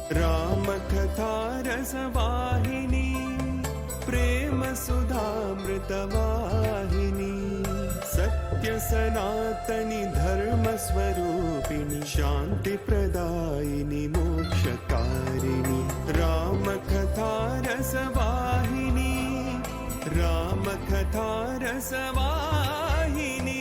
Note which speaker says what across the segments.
Speaker 1: Ramakatha Rasavahini, Prema Sudhamritavahini, Sathya Sanatani Dharma Swarupini, Shanti Pradayini Mokshakarini, Ramakatha Rasavahini, Ramakatha Rasavahini.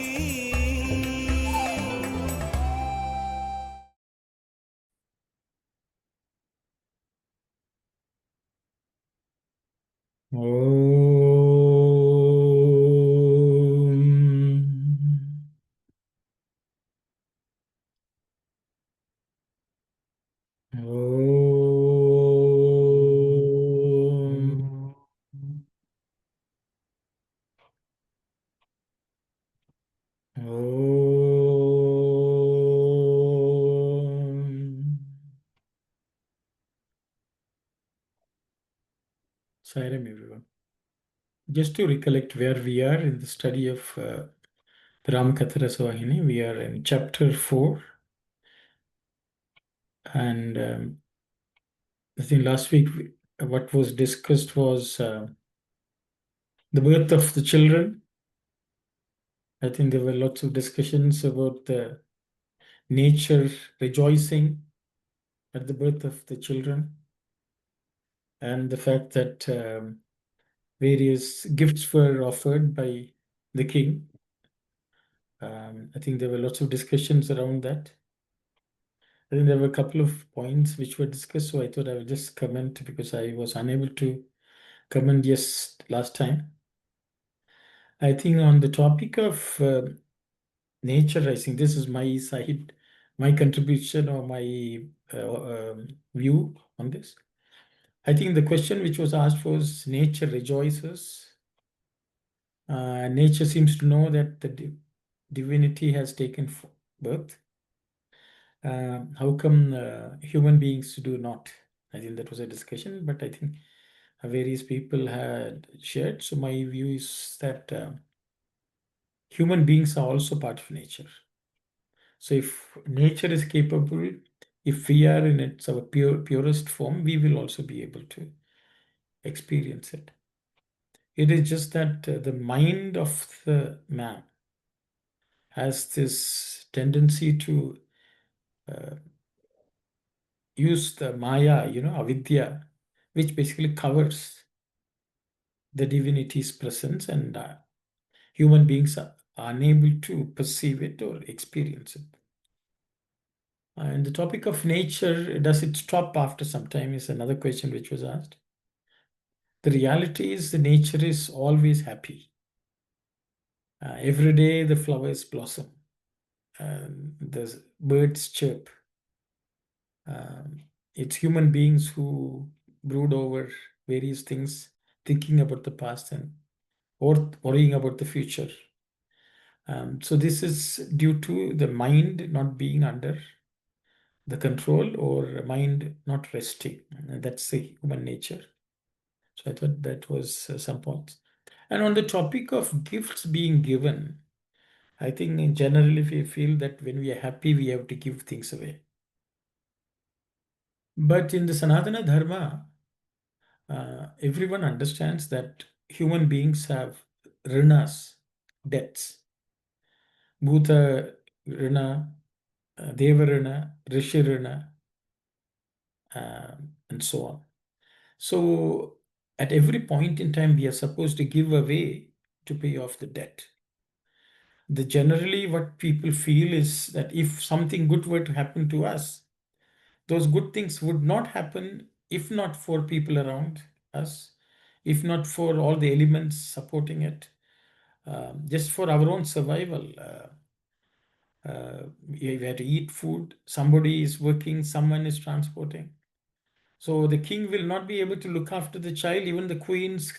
Speaker 2: Sai Ram, everyone. Just to recollect where we are in the study of the Ramakatha Rasavahini, we are in chapter 4. And I think last week what was discussed was the birth of the children. I think there were lots of discussions about the nature rejoicing at the birth of the children, and the fact that various gifts were offered by the king. I think there were lots of discussions around that. I think there were a couple of points which were discussed, so I thought I would just comment because I was unable to comment last time. I think on the topic of nature, I think this is my side, my contribution or my view on this. I think the question which was asked was nature rejoices. Nature seems to know that the divinity has taken birth. How come human beings do not? I think that was a discussion, but I think various people had shared. So my view is that human beings are also part of nature. So if nature is capable, if we are in its our purest form, we will also be able to experience it. It is just that the mind of the man has this tendency to use the Maya, avidya, which basically covers the divinity's presence, and human beings are unable to perceive it or experience it. And the topic of nature, does it stop after some time, is another question which was asked. The reality is the nature is always happy. Every day the flowers blossom, the birds chirp. It's human beings who brood over various things, thinking about the past and or worrying about the future. So this is due to the mind not being under the control or mind not resting. That's the human nature. So I thought that was some points. And on the topic of gifts being given, I think generally we feel that when we are happy, we have to give things away. But in the Sanatana Dharma, everyone understands that human beings have rinas, debts. Bhuta rina, Deva rina, Rishi rina, and so on. So at every point in time, we are supposed to give away to pay off the debt. Generally what people feel is that if something good were to happen to us, those good things would not happen if not for people around us, if not for all the elements supporting it, just for our own survival. We have to eat food, somebody is working, someone is transporting. So the king will not be able to look after the child. Even the queens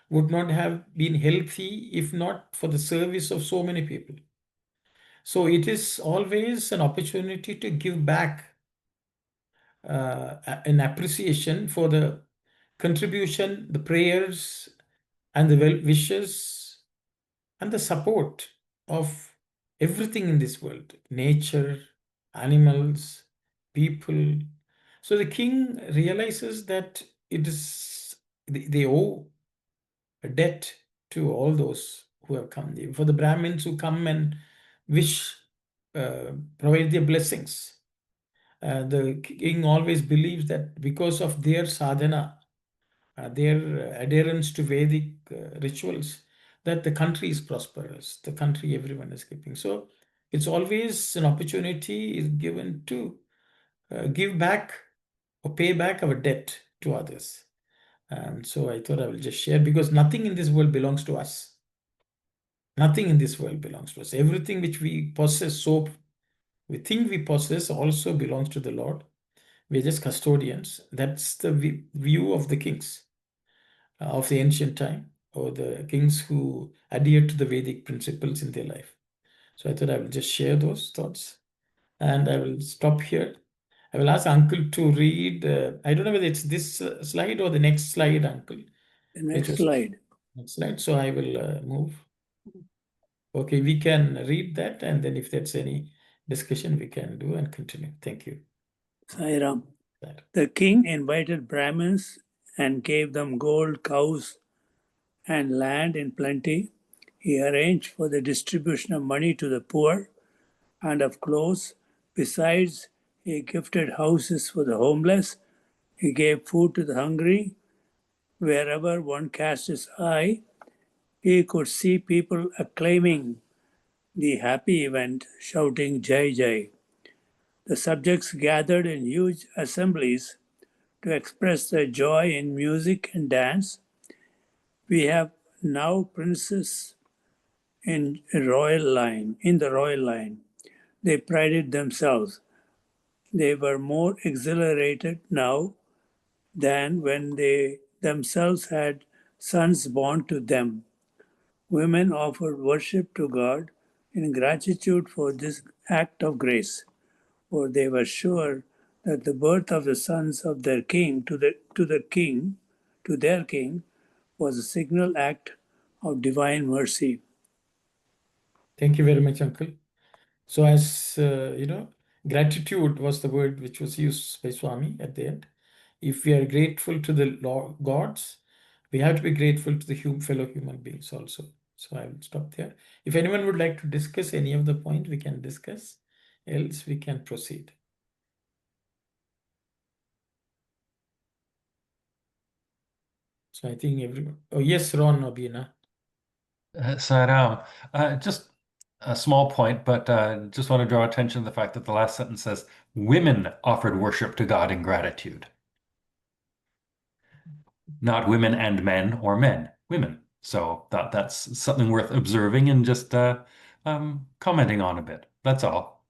Speaker 2: would not have been healthy if not for the service of so many people. So it is always an opportunity to give back an appreciation for the contribution, the prayers, and the well wishes, and the support of everything in this world, nature, animals, people. So the king realizes that they owe a debt to all those who have come. For the Brahmins who come and wish, provide their blessings. The king always believes that because of their sadhana, their adherence to Vedic rituals, that the country is prosperous, the country everyone is keeping. So it's always an opportunity is given to give back or pay back our debt to others. And so I thought I will just share, because nothing in this world belongs to us. Nothing in this world belongs to us. Everything which we possess, so we think we possess, also belongs to the Lord. We're just custodians. That's the view of the kings of the ancient time, or the kings who adhere to the Vedic principles in their life. So I thought I will just share those thoughts, and I will stop here. I will ask Uncle to read. I don't know whether it's this slide or the next slide, Uncle.
Speaker 3: The next slide.
Speaker 2: Next slide. So I will move. Okay, we can read that, and then if there's any discussion, we can do and continue. Thank you.
Speaker 3: Sai Ram. The king invited Brahmins and gave them gold, cows, and land in plenty. He arranged for the distribution of money to the poor and of clothes. Besides, he gifted houses for the homeless. He gave food to the hungry. Wherever one cast his eye, he could see people acclaiming the happy event, shouting Jai Jai. The subjects gathered in huge assemblies to express their joy in music and dance. We have now princes in the royal line. They prided themselves. They were more exhilarated now than when they themselves had sons born to them. Women offered worship to God in gratitude for this act of grace, for they were sure that the birth of the sons of their king to their king was a signal act of divine mercy.
Speaker 2: Thank you very much, Uncle. So as gratitude was the word which was used by Swami at the end. If we are grateful to the gods, we have to be grateful to the fellow human beings also. So I will stop there. If anyone would like to discuss any of the point, we can discuss. Else we can proceed. So I think everyone. Oh yes, Ron Abina.
Speaker 4: Sai Ram. Just a small point, but just want to draw attention to the fact that the last sentence says, women offered worship to God in gratitude. Not women and men or men, women. So that's something worth observing and just commenting on a bit. That's all.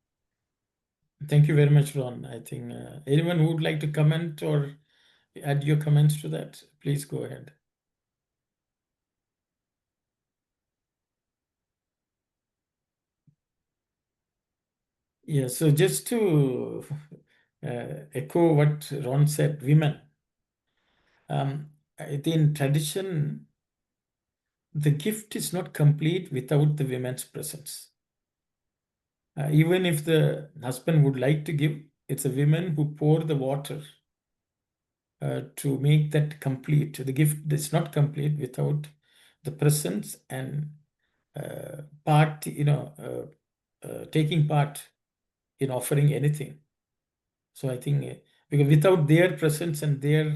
Speaker 2: Thank you very much, Ron. I think anyone who would like to comment or add your comments to that, please go ahead. Yeah, so just to echo what Ron said, women. I think in tradition, the gift is not complete without the women's presence. Even if the husband would like to give, it's a woman who pour the water to make that complete. The gift is not complete without the presence and taking part in offering anything. So I think because without their presence and their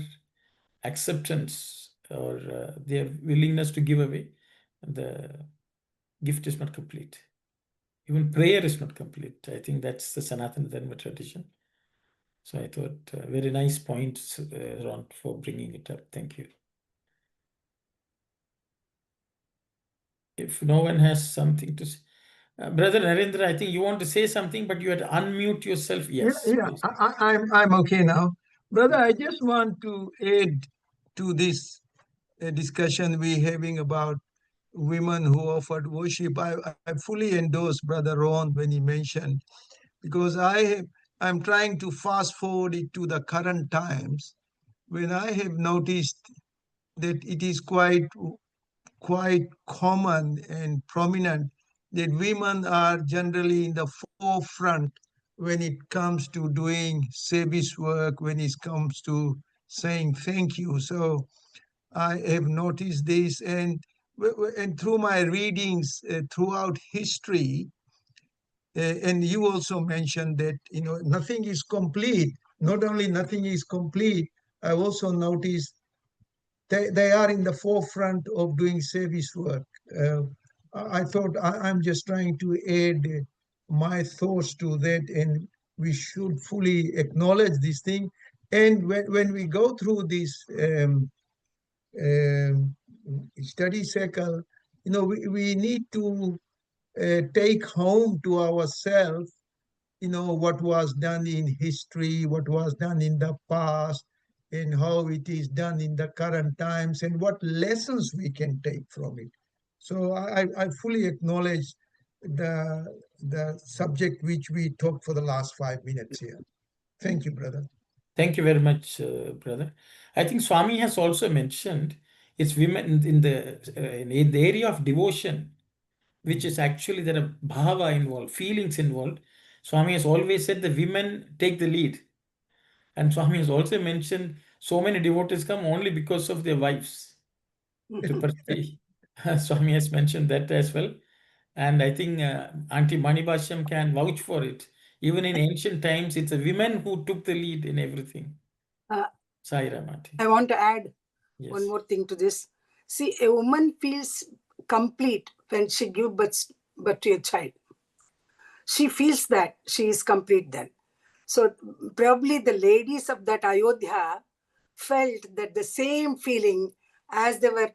Speaker 2: acceptance or their willingness to give away, the gift is not complete. Even prayer is not complete. I think that's the Sanatana Dharma tradition. So I thought very nice points, Ron, for bringing it up. Thank you. If no one has something to say. Brother Narendra, I think you want to say something, but you had to unmute yourself. Yes.
Speaker 5: Yeah, I'm okay now. Brother, I just want to add to this discussion we're having about women who offered worship. I fully endorse Brother Ron when he mentioned, because I'm trying to fast forward it to the current times, when I have noticed that it is quite common and prominent that women are generally in the forefront when it comes to doing service work, when it comes to saying thank you. So I have noticed this, and through my readings throughout history, and you also mentioned that nothing is complete. Not only nothing is complete, I also noticed they are in the forefront of doing service work. I thought I'm just trying to add my thoughts to that, and we should fully acknowledge this thing. And when we go through this um, study cycle, we need to take home to ourselves, what was done in history, what was done in the past, and how it is done in the current times, and what lessons we can take from it. So I fully acknowledge the subject which we talked for the last 5 minutes here. Thank you, brother.
Speaker 2: Thank you very much, brother. I think Swami has also mentioned it's women in the area of devotion, which is actually there are bhava involved, feelings involved. Swami has always said the women take the lead. And Swami has also mentioned so many devotees come only because of their wives to pursue. Swami has mentioned that as well. And I think Auntie Manibhashyam can vouch for it. Even in ancient times, it's the women who took the lead in everything. Sai Ram, Auntie.
Speaker 6: I want to add
Speaker 2: Yes.
Speaker 6: one more thing to this. See, a woman feels complete when she gives birth to a child. She feels that she is complete then. So probably the ladies of that Ayodhya felt that the same feeling as they were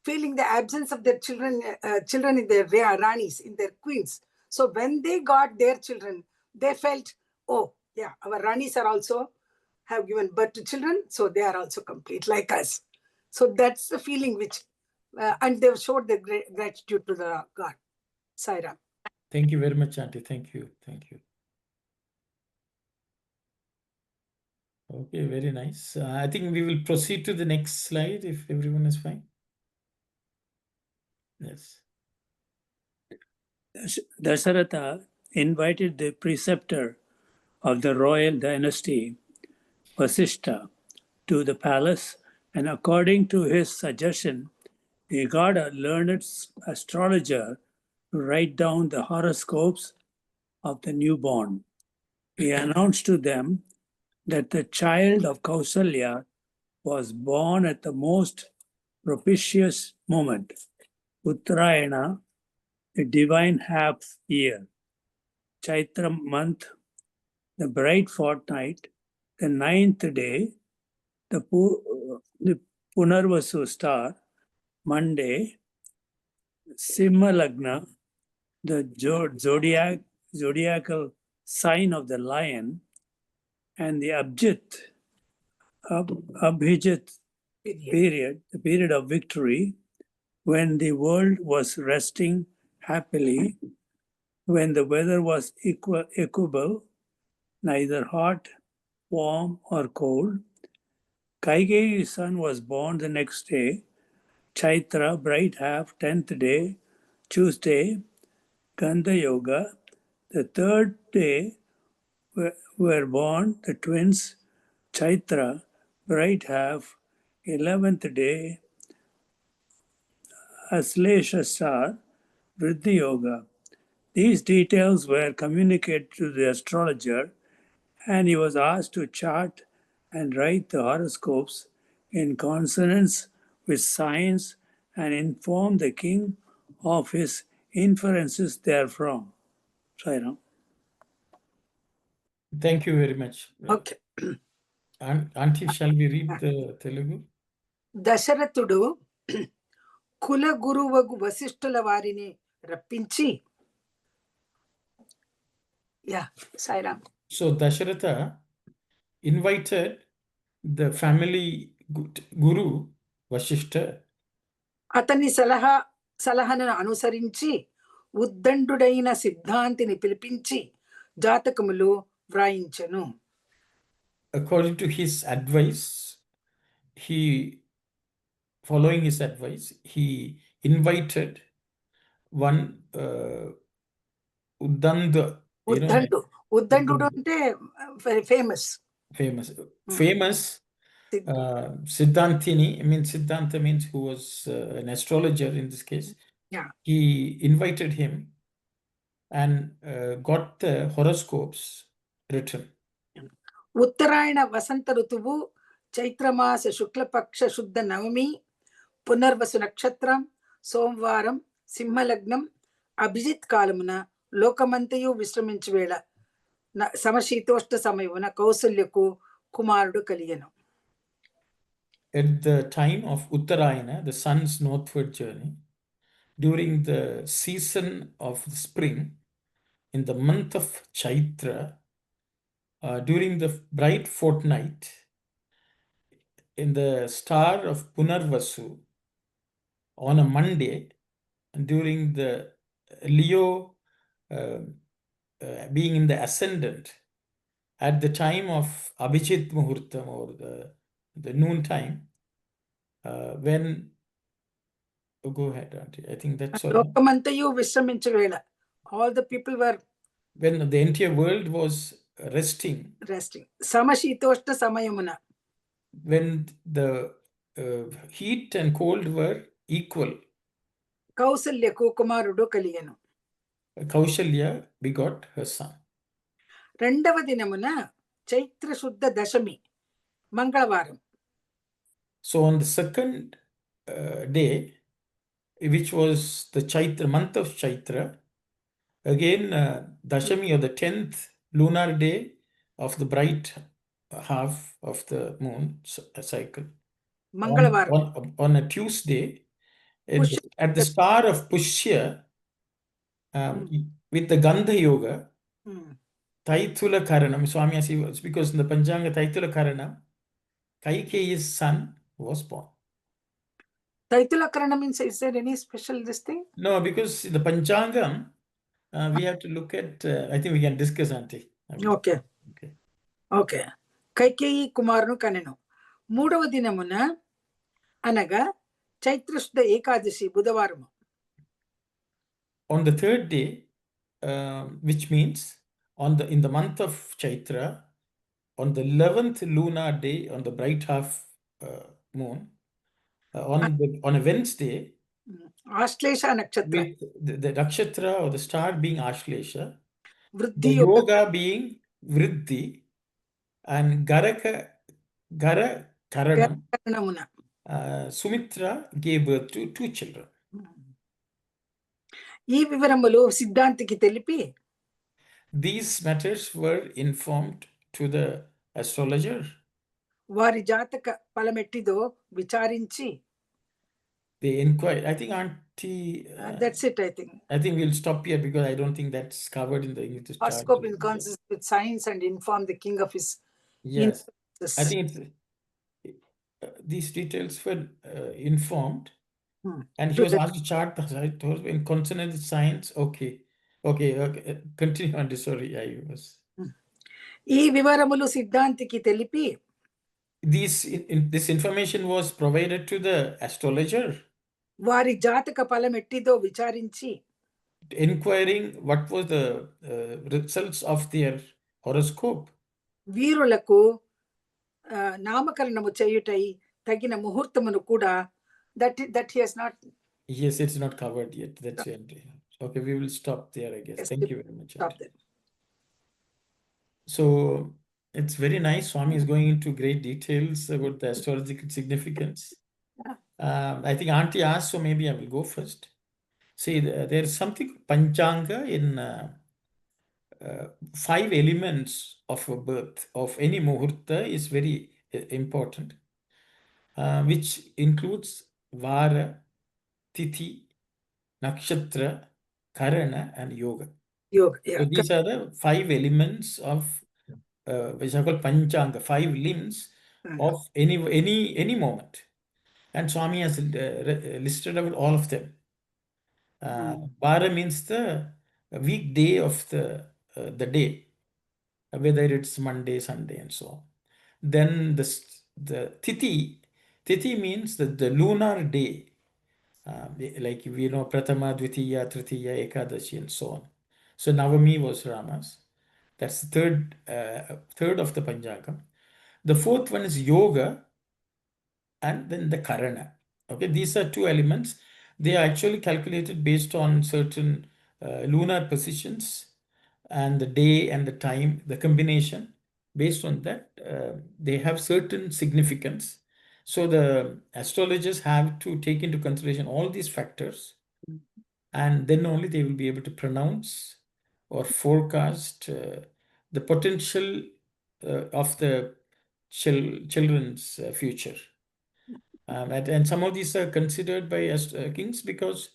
Speaker 6: feeling the absence of their children in their Ranis, in their queens. So when they got their children, they felt, oh yeah, our Ranis are also have given birth to children, so they are also complete like us. So that's the feeling which, and they've showed their gratitude to the God. Sai Ram.
Speaker 2: Thank you very much, Auntie. Thank you. Thank you. Okay, very nice. I think we will proceed to the next slide if everyone is fine. Yes.
Speaker 3: Dasaratha invited the preceptor of the royal dynasty, Vasishtha, to the palace, and according to his suggestion, he got a learned astrologer to write down the horoscopes of the newborn. He announced to them that the child of Kausalya was born at the most propitious moment, Uttarayana, the divine half year, Chaitra month, the bright fortnight, the 9th day, the Punarvasu star, Monday, Simha Lagna, the zodiacal sign of the lion, and the Abhijit period, the period of victory, when the world was resting happily, when the weather was equable, neither hot, warm, or cold. Kaigeyi's son was born the next day, Chaitra, bright half, 10th day, Tuesday, Gandha Yoga. The 3rd day were born the twins, Chaitra, bright half, 11th day, Aslesha star, Vriddhi Yoga. These details were communicated to the astrologer, and he was asked to chart and write the horoscopes in consonance with signs and inform the king of his inferences therefrom. Sai Ram.
Speaker 2: Thank you very much.
Speaker 6: Okay.
Speaker 2: Auntie, shall we read the Telugu?
Speaker 6: దశరథుడు కుల గురువగు వశిష్ఠుల వారిని రప్పించి Sairam.
Speaker 2: So Dasharatha invited the family guru Vasishtha.
Speaker 6: అతని సలహాను అనుసరించి ఉద్దండుడైన సిద్ధాంతిని పిలిపించి జాతకములు వ్రాయించెను.
Speaker 2: According to his advice, following his advice, he invited one Uddandu.
Speaker 6: ఉద్దండు అంటే very famous.
Speaker 2: Famous Siddhantini. I mean, Siddhanta means who was an astrologer in this case.
Speaker 6: Yeah.
Speaker 2: He invited him and got the horoscopes written.
Speaker 6: ఉత్తరాయణ వసంత ఋతువు చైత్రమాస శుక్లపక్ష శుద్ధ నవమి పునర్వసు నక్షత్రం సోమవారం సింహలగ్నం అభిజిత్ కాలమున లోకమంతయు విశ్రమించు వేళ సమశీతోష్ణ సమయమున కౌసల్యకు కుమారుడు కలిగెను.
Speaker 2: At the time of Uttarayana, the sun's northward journey, during the season of the spring, in the month of Chaitra, during the bright fortnight, in the star of Punarvasu, on a Monday, during the Leo being in the ascendant, at the time of Abhijit Muhurtam, or the noon time, when go ahead, Auntie. I think that's all.
Speaker 6: లోకమంతయు విశ్రమించు వేళ, all the people were
Speaker 2: when the entire world was resting.
Speaker 6: సమశీతోష్ణ సమయమున,
Speaker 2: when the heat and cold were equal.
Speaker 6: కౌసల్యకు కుమారుడు కలిగెను.
Speaker 2: Kaushalya begot her son.
Speaker 6: రెండవ దినమున చైత్ర శుద్ధ దశమి మంగళవారం.
Speaker 2: So on the second day, which was the Chaitra, month of Chaitra, again Dashami, or the 10th lunar day of the bright half of the moon cycle,
Speaker 6: మంగళవారం,
Speaker 2: on a Tuesday, at the star of Pushya, with the Gandha Yoga, Taithula Karanam, Swami, it's because in the Panchanga Taithula Karanam, Kaikeyi's son was born.
Speaker 6: Taithula Karanam means, is there any special this thing?
Speaker 2: No, because the Panchangam, we have to look at, I think we can discuss, Auntie.
Speaker 6: Okay. Kaikeyi కుమారును కనెను. మూడవ దినమున అనగా చైత్రశుద్ధ ఏకాదశి బుధవారము.
Speaker 2: On the third day, which means in the month of Chaitra, on the 11th lunar day, on the bright half moon, on a Wednesday,
Speaker 6: Ashlesha నక్షత్రం,
Speaker 2: with the nakshatra or the star being Ashlesha,
Speaker 6: వృద్ధి
Speaker 2: the yoga being Vriddhi, and Gara Karanam, Sumitra gave birth to 2 children.
Speaker 6: ఈ వివరములు సిద్ధాంతికి తెలిపి,
Speaker 2: these matters were informed to the astrologer.
Speaker 6: వారి జాతక ఫలమెట్టిదో విచారించి,
Speaker 2: they inquired. I think, Auntie,
Speaker 6: that's it.
Speaker 2: I think we'll stop here because I don't think that's covered in the English.
Speaker 6: Horoscope in consist with science and inform the king of his.
Speaker 2: Yes, I think these details were informed, and he was asked to chart the site in consonant with science. Okay. Continue, Auntie. Sorry, I was.
Speaker 6: ఈ వివరములు సిద్ధాంతికి తెలిపి,
Speaker 2: this information was provided to the astrologer,
Speaker 6: వారి జాతక ఫలమెట్టిదో విచారించి,
Speaker 2: inquiring what was the results of their horoscope.
Speaker 6: వీరులకు నామకరణము చేయుటై తగిన ముహూర్తమును కూడా, that he has not.
Speaker 2: Yes, it's not covered yet. That's it. Okay, we will stop there, I guess.
Speaker 6: Yes,
Speaker 2: thank you very much.
Speaker 6: Stop there.
Speaker 2: So it's very nice. Swami is going into great details about the astrological significance. I think Auntie asked, so maybe I will go first. See, there's something Panchanga in 5 elements of a birth of any muhurta is very important, which includes Vara, Tithi, Nakshatra, Karana, and Yoga. So these are the 5 elements of which are called Panchanga, 5 limbs of any moment. And Swami has listed out all of them. Vara means the weekday of the day, whether it's Monday, Sunday, and so on. Then the Tithi means the lunar day, like we know Prathama, Dvitiya, Tritiya, Ekadashi, and so on. So Navami was Rama's. That's the third of the Panchangam. The fourth one is yoga, and then the karana. Okay, these are two elements. They are actually calculated based on certain lunar positions and the day and the time, the combination. Based on that, they have certain significance. So the astrologers have to take into consideration all these factors, and then only they will be able to pronounce or forecast the potential of the children's future. And some of these are considered by kings because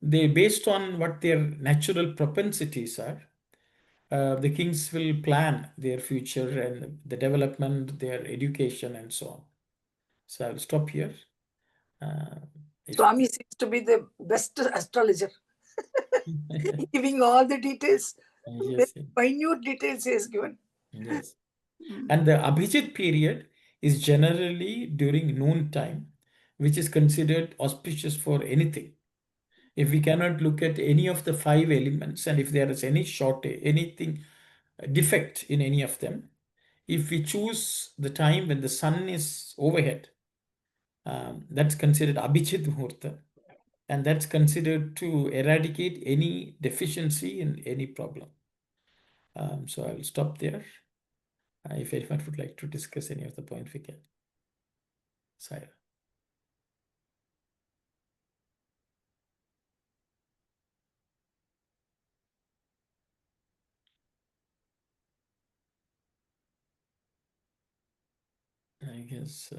Speaker 2: they, based on what their natural propensities are, the kings will plan their future and the development, their education, and so on. So I will stop here.
Speaker 6: Swami seems to be the best astrologer, giving all the details.
Speaker 2: Yes,
Speaker 6: Minute details he has given.
Speaker 2: yes. And the Abhijit period is generally during noon time, which is considered auspicious for anything. If we cannot look at any of the 5 elements, and if there is any anything defect in any of them, if we choose the time when the sun is overhead, that's considered Abhijit Muhurta, and that's considered to eradicate any deficiency in any problem. So I will stop there. If anyone would like to discuss any of the points, we can. Sai Ram. I guess.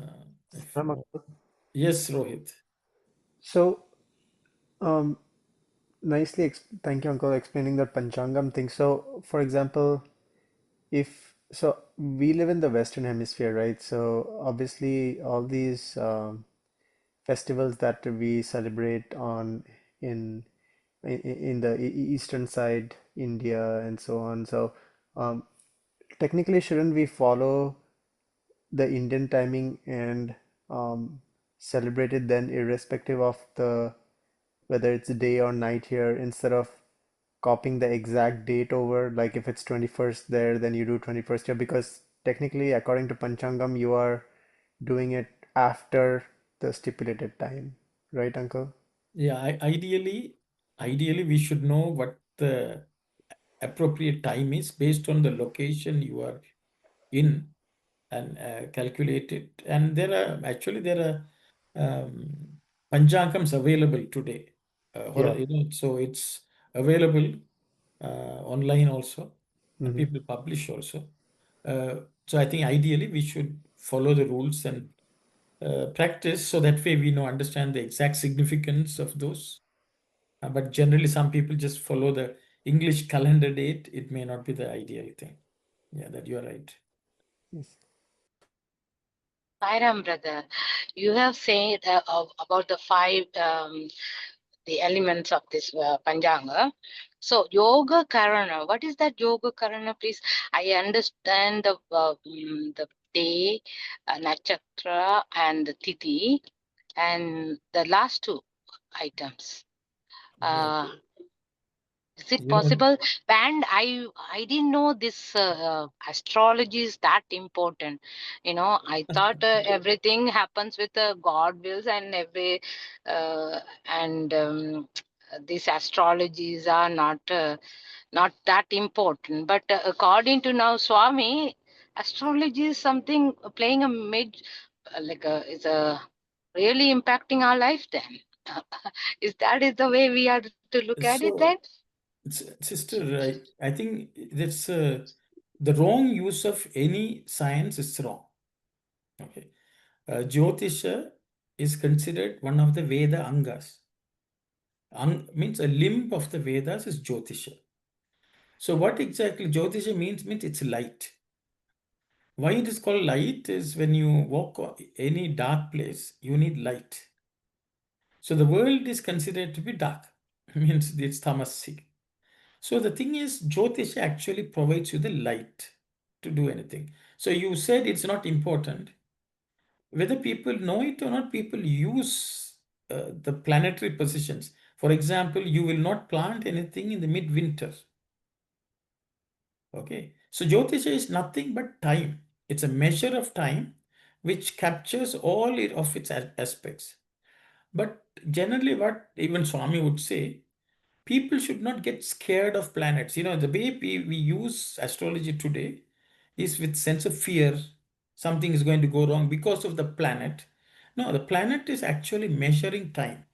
Speaker 2: Yes, Rohit.
Speaker 7: So, um, thank you, Uncle, explaining that Panchangam thing. So, for example, so we live in the Western Hemisphere, right? So obviously all these festivals that we celebrate in the eastern side, India and so on. So um, technically, shouldn't we follow the Indian timing and celebrate it then, irrespective of the whether it's day or night here, instead of copying the exact date over, like if it's 21st there, then you do 21st here, because technically, according to Panchangam, you are doing it after the stipulated time, right, Uncle?
Speaker 2: Yeah, ideally, we should know what the appropriate time is based on the location you are in, and calculate it. And there are Panchangams available today.
Speaker 7: Yeah.
Speaker 2: So it's available online also, and
Speaker 7: Hmm.
Speaker 2: people publish also. So I think ideally we should follow the rules and practice, so that way we understand the exact significance of those. But generally, some people just follow the English calendar date. It may not be the ideal thing. Yeah, that you are right.
Speaker 7: Yes.
Speaker 8: Sai Ram, brother, you have said about the 5 the elements of this Panchanga. So Yoga Karana, what is that Yoga Karana, please? I understand the day, nakshatra, and the tithi, and the last 2 items.
Speaker 2: Yeah.
Speaker 8: Is it
Speaker 2: You know,
Speaker 8: possible? And I didn't know this astrology is that important. I thought everything happens with God wills and these astrologies are not that important. But according to now Swami, astrology is something playing a is a really impacting our life then. Is the way we are to look at it then?
Speaker 2: so, sister, I think that's the wrong use of any science is wrong. Okay. Jyotisha is considered one of the Veda Angas. Means a limb of the Vedas is Jyotisha. So what exactly Jyotisha means it's light. Why it is called light is when you walk any dark place, you need light. So the world is considered to be dark, means it's tamasic. So the thing is, Jyotish actually provides you the light to do anything. So you said it's not important. Whether people know it or not, people use the planetary positions. For example, you will not plant anything in the midwinter. Okay. So Jyotisha is nothing but time. It's a measure of time which captures all of its aspects. But generally, what even Swami would say, people should not get scared of planets. You know, the way we use astrology today is with sense of fear. Something is going to go wrong because of the planet. No, the planet is actually measuring time.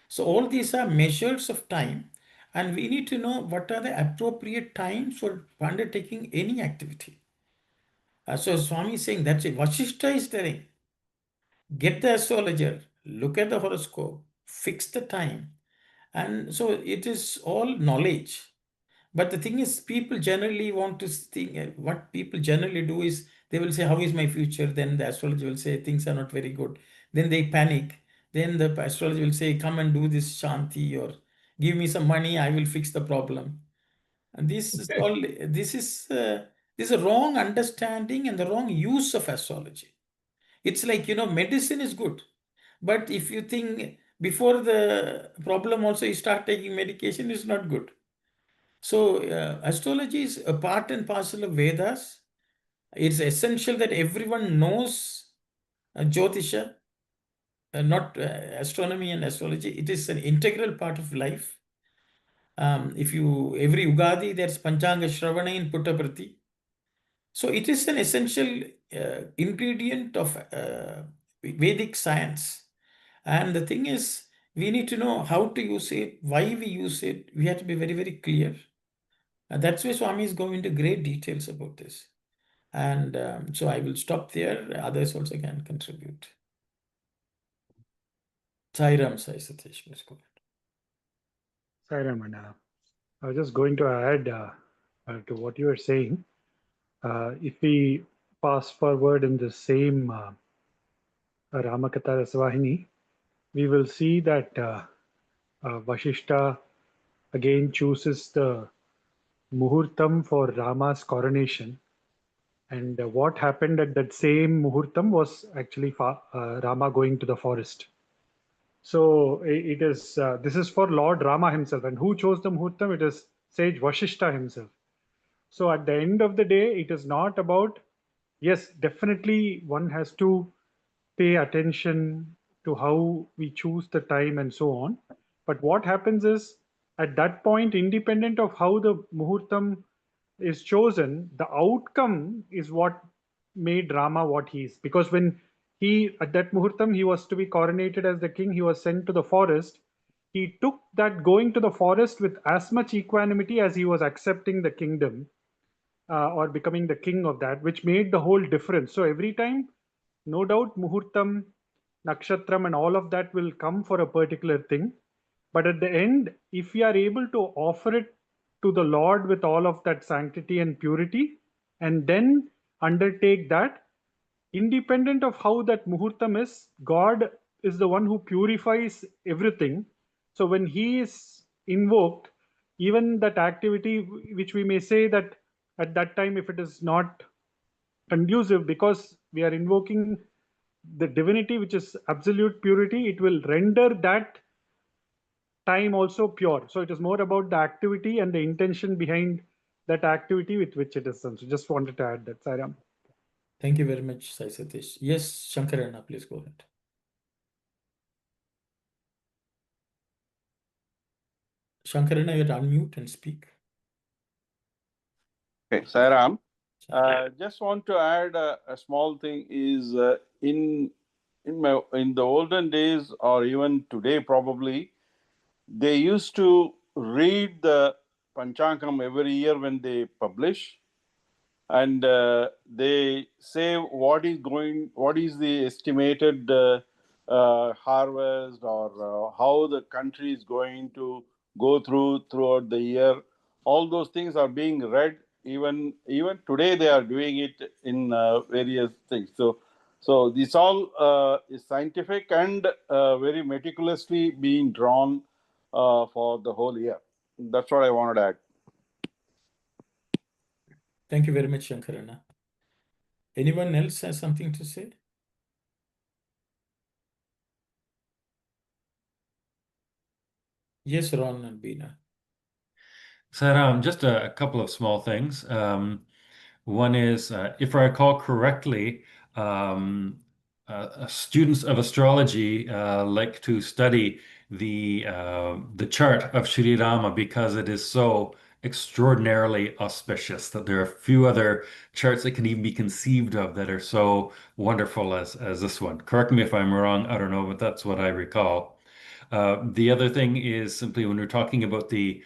Speaker 2: So all these are measures of time, and we need to know what are the appropriate times for undertaking any activity. So Swami is saying that's it. Vasishta is telling, get the astrologer, look at the horoscope, fix the time. And so it is all knowledge. But the thing is, people generally want to think, what people generally do is they will say, how is my future? Then the astrologer will say, things are not very good. Then they panic. Then the astrologer will say, come and do this shanti or give me some money, I will fix the problem. And this is all, this is a wrong understanding and the wrong use of astrology. It's like, medicine is good. But if you think before the problem also you start taking medication, it's not good. So astrology is a part and parcel of Vedas. It's essential that everyone knows Jyotisha, not astronomy and astrology. It is an integral part of life. If you every Ugadi there's Panchanga Shravana in Puttaparthi. So it is an essential ingredient of Vedic science. And the thing is, we need to know how to use it, why we use it. We have to be very, very clear. And that's why Swami is going into great details about this. And so I will stop there. Others also can contribute. Sai Ram, Sai Satish, let's go.
Speaker 9: Sai Ram, I was just going to add to what you were saying. If we pass forward in the same Ramakatha Rasavahini, we will see that Vashishta again chooses the Muhurtam for Rama's coronation. And what happened at that same Muhurtam was actually Rama going to the forest. So it is this is for Lord Rama himself. And who chose the Muhurtam? It is sage Vashishta himself. So at the end of the day, it is not about, yes, definitely one has to pay attention to how we choose the time and so on. But what happens is, at that point, independent of how the Muhurtam is chosen, the outcome is what made Rama what he is. Because when at that Muhurtam, he was to be coronated as the king, he was sent to the forest. He took that going to the forest with as much equanimity as he was accepting the kingdom or becoming the king of that, which made the whole difference. So every time, no doubt, Muhurtam, Nakshatram, and all of that will come for a particular thing. But at the end, if we are able to offer it to the Lord with all of that sanctity and purity, and then undertake that, independent of how that Muhurtam is, God is the one who purifies everything. So when He is invoked, even that activity, which we may say that at that time, if it is not conducive, because we are invoking the divinity, which is absolute purity, it will render that time also pure. So it is more about the activity and the intention behind that activity with which it is done. So just wanted to add that, Sai Ram.
Speaker 2: Thank you very much, Sai Satish. Yes, Shankarana, please go ahead. Shankarana, you have to unmute and speak.
Speaker 10: Okay, Sai Ram. Just want to add a small thing is in the olden days or even today probably they used to read the Panchangam every year when they publish, and they say what is the estimated harvest or how the country is going to go throughout the year. All those things are being read. Even today they are doing it in various things. So this all is scientific and very meticulously being drawn for the whole year. That's what I wanted to add.
Speaker 2: Thank you very much, Shankarana. Anyone else has something to say? Yes, Ron and Bina.
Speaker 4: Sai Ram, just a couple of small things. One is, if I recall correctly, students of astrology like to study the chart of Sri Rama because it is so extraordinarily auspicious that there are few other charts that can even be conceived of that are so wonderful as this one. Correct me if I'm wrong, I don't know, but that's what I recall. The other thing is simply when we're talking about the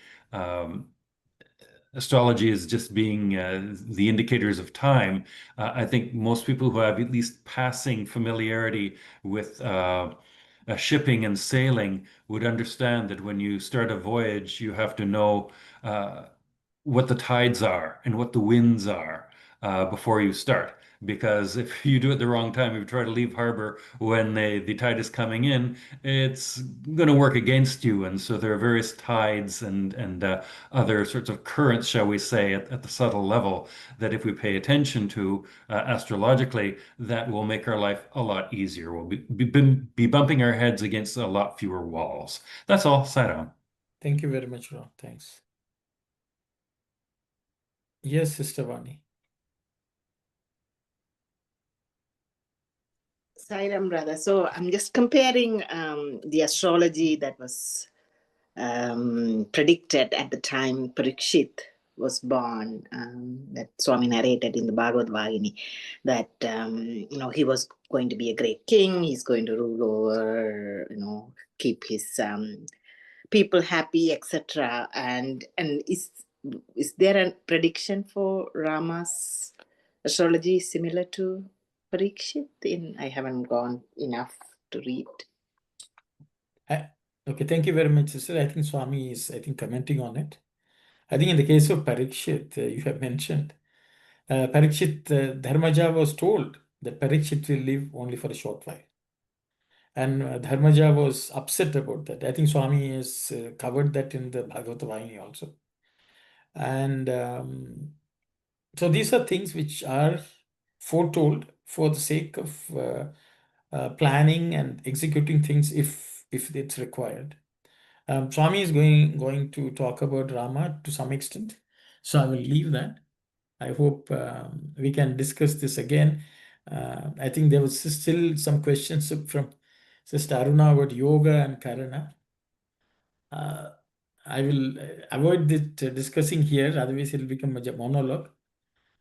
Speaker 4: astrology as just being the indicators of time, I think most people who have at least passing familiarity with shipping and sailing would understand that when you start a voyage, you have to know what the tides are and what the winds are before you start. Because if you do it the wrong time, if you try to leave harbor when the tide is coming in, it's going to work against you. And so there are various tides and other sorts of currents, shall we say, at the subtle level that if we pay attention to astrologically, that will make our life a lot easier. We'll be bumping our heads against a lot fewer walls. That's all. Sai Ram.
Speaker 2: Thank you very much, Ron. Thanks. Yes, Sister Vani.
Speaker 11: Sai Ram, brother. So I'm just comparing the astrology that was predicted at the time Parikshit was born, that Swami narrated in the Bhagawan, that he was going to be a great king. He's going to rule over, keep his people happy, etc. And is there a prediction for Rama's astrology similar to Parikshit? I haven't gone enough to read.
Speaker 2: Okay, thank you very much, sister. I think Swami is, commenting on it. I think in the case of Parikshit, you have mentioned, Parikshit, Dharmaja was told that Parikshit will live only for a short while. And Dharmaja was upset about that. I think Swami has covered that in the Bhagavata Vahini also. And so these are things which are foretold for the sake of planning and executing things if it's required. Swami is going to talk about Rama to some extent, so I will leave that. I hope we can discuss this again. I think there was still some questions from Sister Aruna about yoga and Karana. I will avoid discussing here, otherwise it will become a monologue.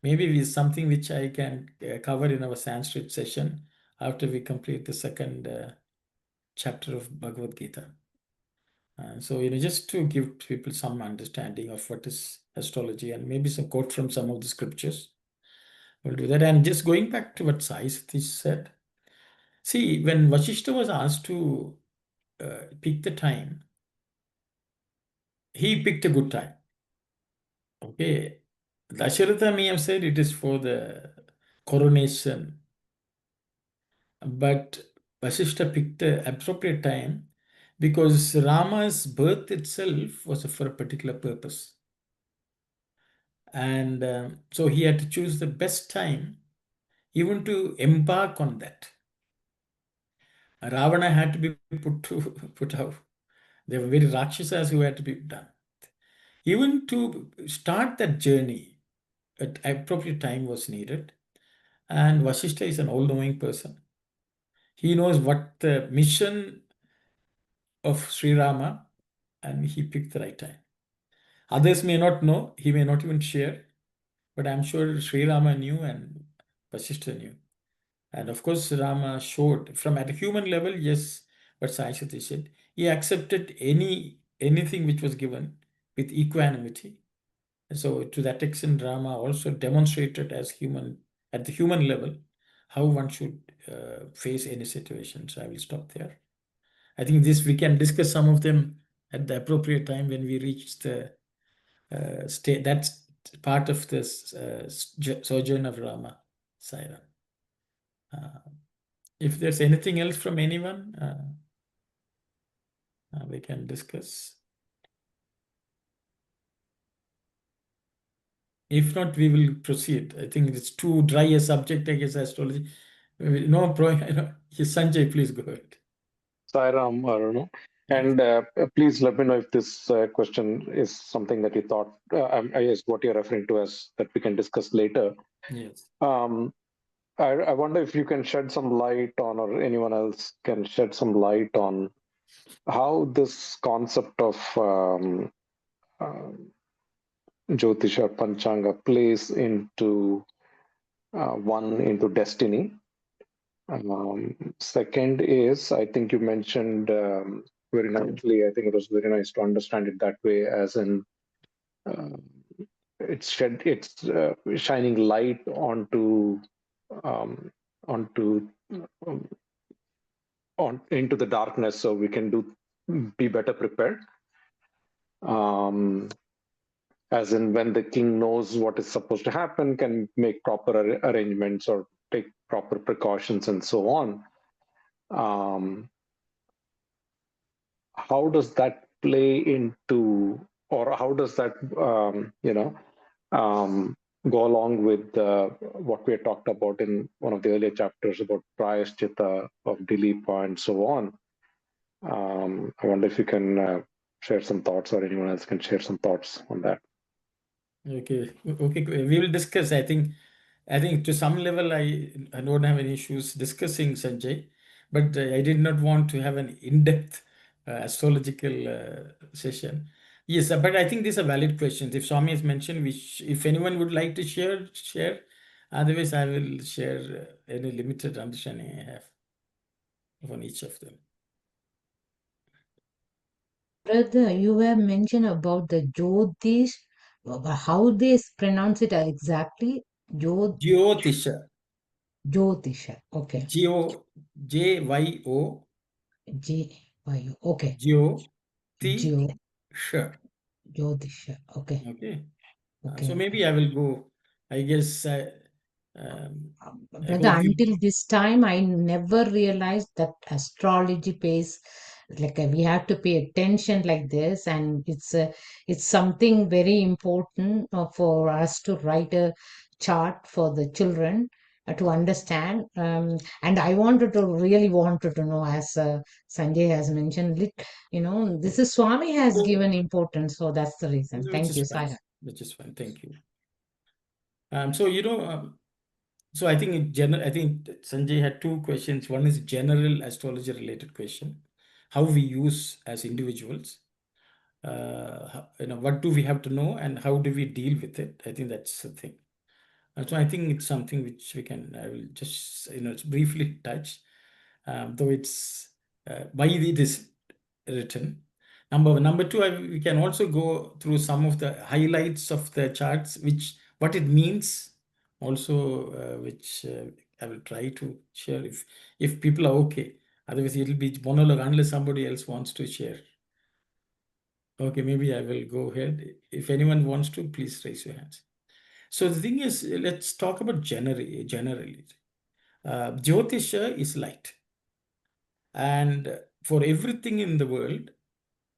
Speaker 2: Maybe it's something which I can cover in our Sanskrit session after we complete the second chapter of Bhagavad Gita. So, just to give people some understanding of what is astrology and maybe some quote from some of the scriptures. We'll do that. And just going back to what Sai Satish said. See, when Vasishta was asked to pick the time, he picked a good time. Okay. Dasharatha may have said it is for the coronation. But Vasishta picked the appropriate time because Rama's birth itself was for a particular purpose. And so he had to choose the best time even to embark on that. Ravana had to be put out. There were very Rakshasas who had to be done. Even to start that journey, at appropriate time was needed. And Vasishta is an all-knowing person. He knows what the mission of Sri Rama, and he picked the right time. Others may not know, he may not even share, but I'm sure Sri Rama knew and Vasishta knew. And of course, Rama showed from at a human level, yes, what Sai Satish said, he accepted anything which was given with equanimity. And so to that extent, Rama also demonstrated as human, at the human level, how one should face any situation. So I will stop there. I think we can discuss some of them at the appropriate time when we reach the state. That's part of this sojourn of Rama, Sai Ram. If there's anything else from anyone, we can discuss. If not, we will proceed. I think it's too dry a subject, I guess, astrology. No, Sanjay, please go ahead.
Speaker 12: Sai Ram, I don't know. And please let me know if this question is something that you thought, I guess what you're referring to as that we can discuss later.
Speaker 2: Yes.
Speaker 12: I wonder if you can shed some light on, or anyone else can shed some light on how this concept of Jyotish or Panchanga plays into into destiny. Second is, I think you mentioned very nicely, I think it was very nice to understand it that way, as in it's shining light um, onto into the darkness, so we can be better prepared. As in, when the king knows what is supposed to happen, can make proper arrangements or take proper precautions and so on. How does that play into, or how does that go along with what we had talked about in one of the earlier chapters about Prayaschitta of Dilipa and so on? I wonder if you can share some thoughts, or anyone else can share some thoughts on that.
Speaker 2: Okay, we will discuss. I think to some level I don't have any issues discussing, Sanjay, but I did not want to have an in-depth astrological session. Yes, but I think these are valid questions. If Swami has mentioned, which if anyone would like to share. Otherwise, I will share any limited understanding I have on each of them.
Speaker 13: Brother, you have mentioned about the Jyotish, how they pronounce it exactly?
Speaker 2: Jyotisha.
Speaker 13: Jyotisha, okay.
Speaker 2: Jyo, Jyo.
Speaker 13: J-Y-O, okay.
Speaker 2: Jyotisha.
Speaker 13: Jyotisha, okay.
Speaker 2: Okay.
Speaker 13: Okay.
Speaker 2: So maybe I will go. I guess
Speaker 13: Brother, until this time, I never realized that astrology pays, like we have to pay attention like this, and it's something very important for us to write a chart for the children to understand. And I really wanted to know, as Sanjay has mentioned, this is Swami has given importance, so that's the reason. Thank you, Sai Ram.
Speaker 2: Which is fine. Thank you. So I think Sanjay had two questions. One is general astrology related question, how we use as individuals. What do we have to know and how do we deal with it? I think that's the thing. So I think it's something which I will just briefly touch, though it's why it is written. Number two, we can also go through some of the highlights of the charts, what it means, also which I will try to share if people are okay. Otherwise, it will be monologue unless somebody else wants to share. Okay, maybe I will go ahead. If anyone wants to, please raise your hands. So the thing is, let's talk about generally. Jyotisha is light. And for everything in the world,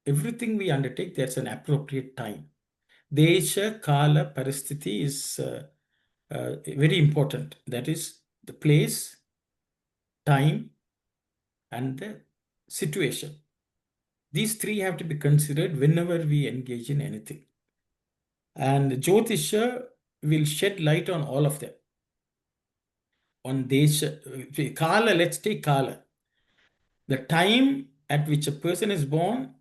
Speaker 2: everything we undertake, there's an appropriate time. Desha, Kala, Paristiti is very important. That is the place, time, and the situation. These three have to be considered whenever we engage in anything. And Jyotisha will shed light on all of them. On Desha, Kala, let's take Kala. The time at which a person is born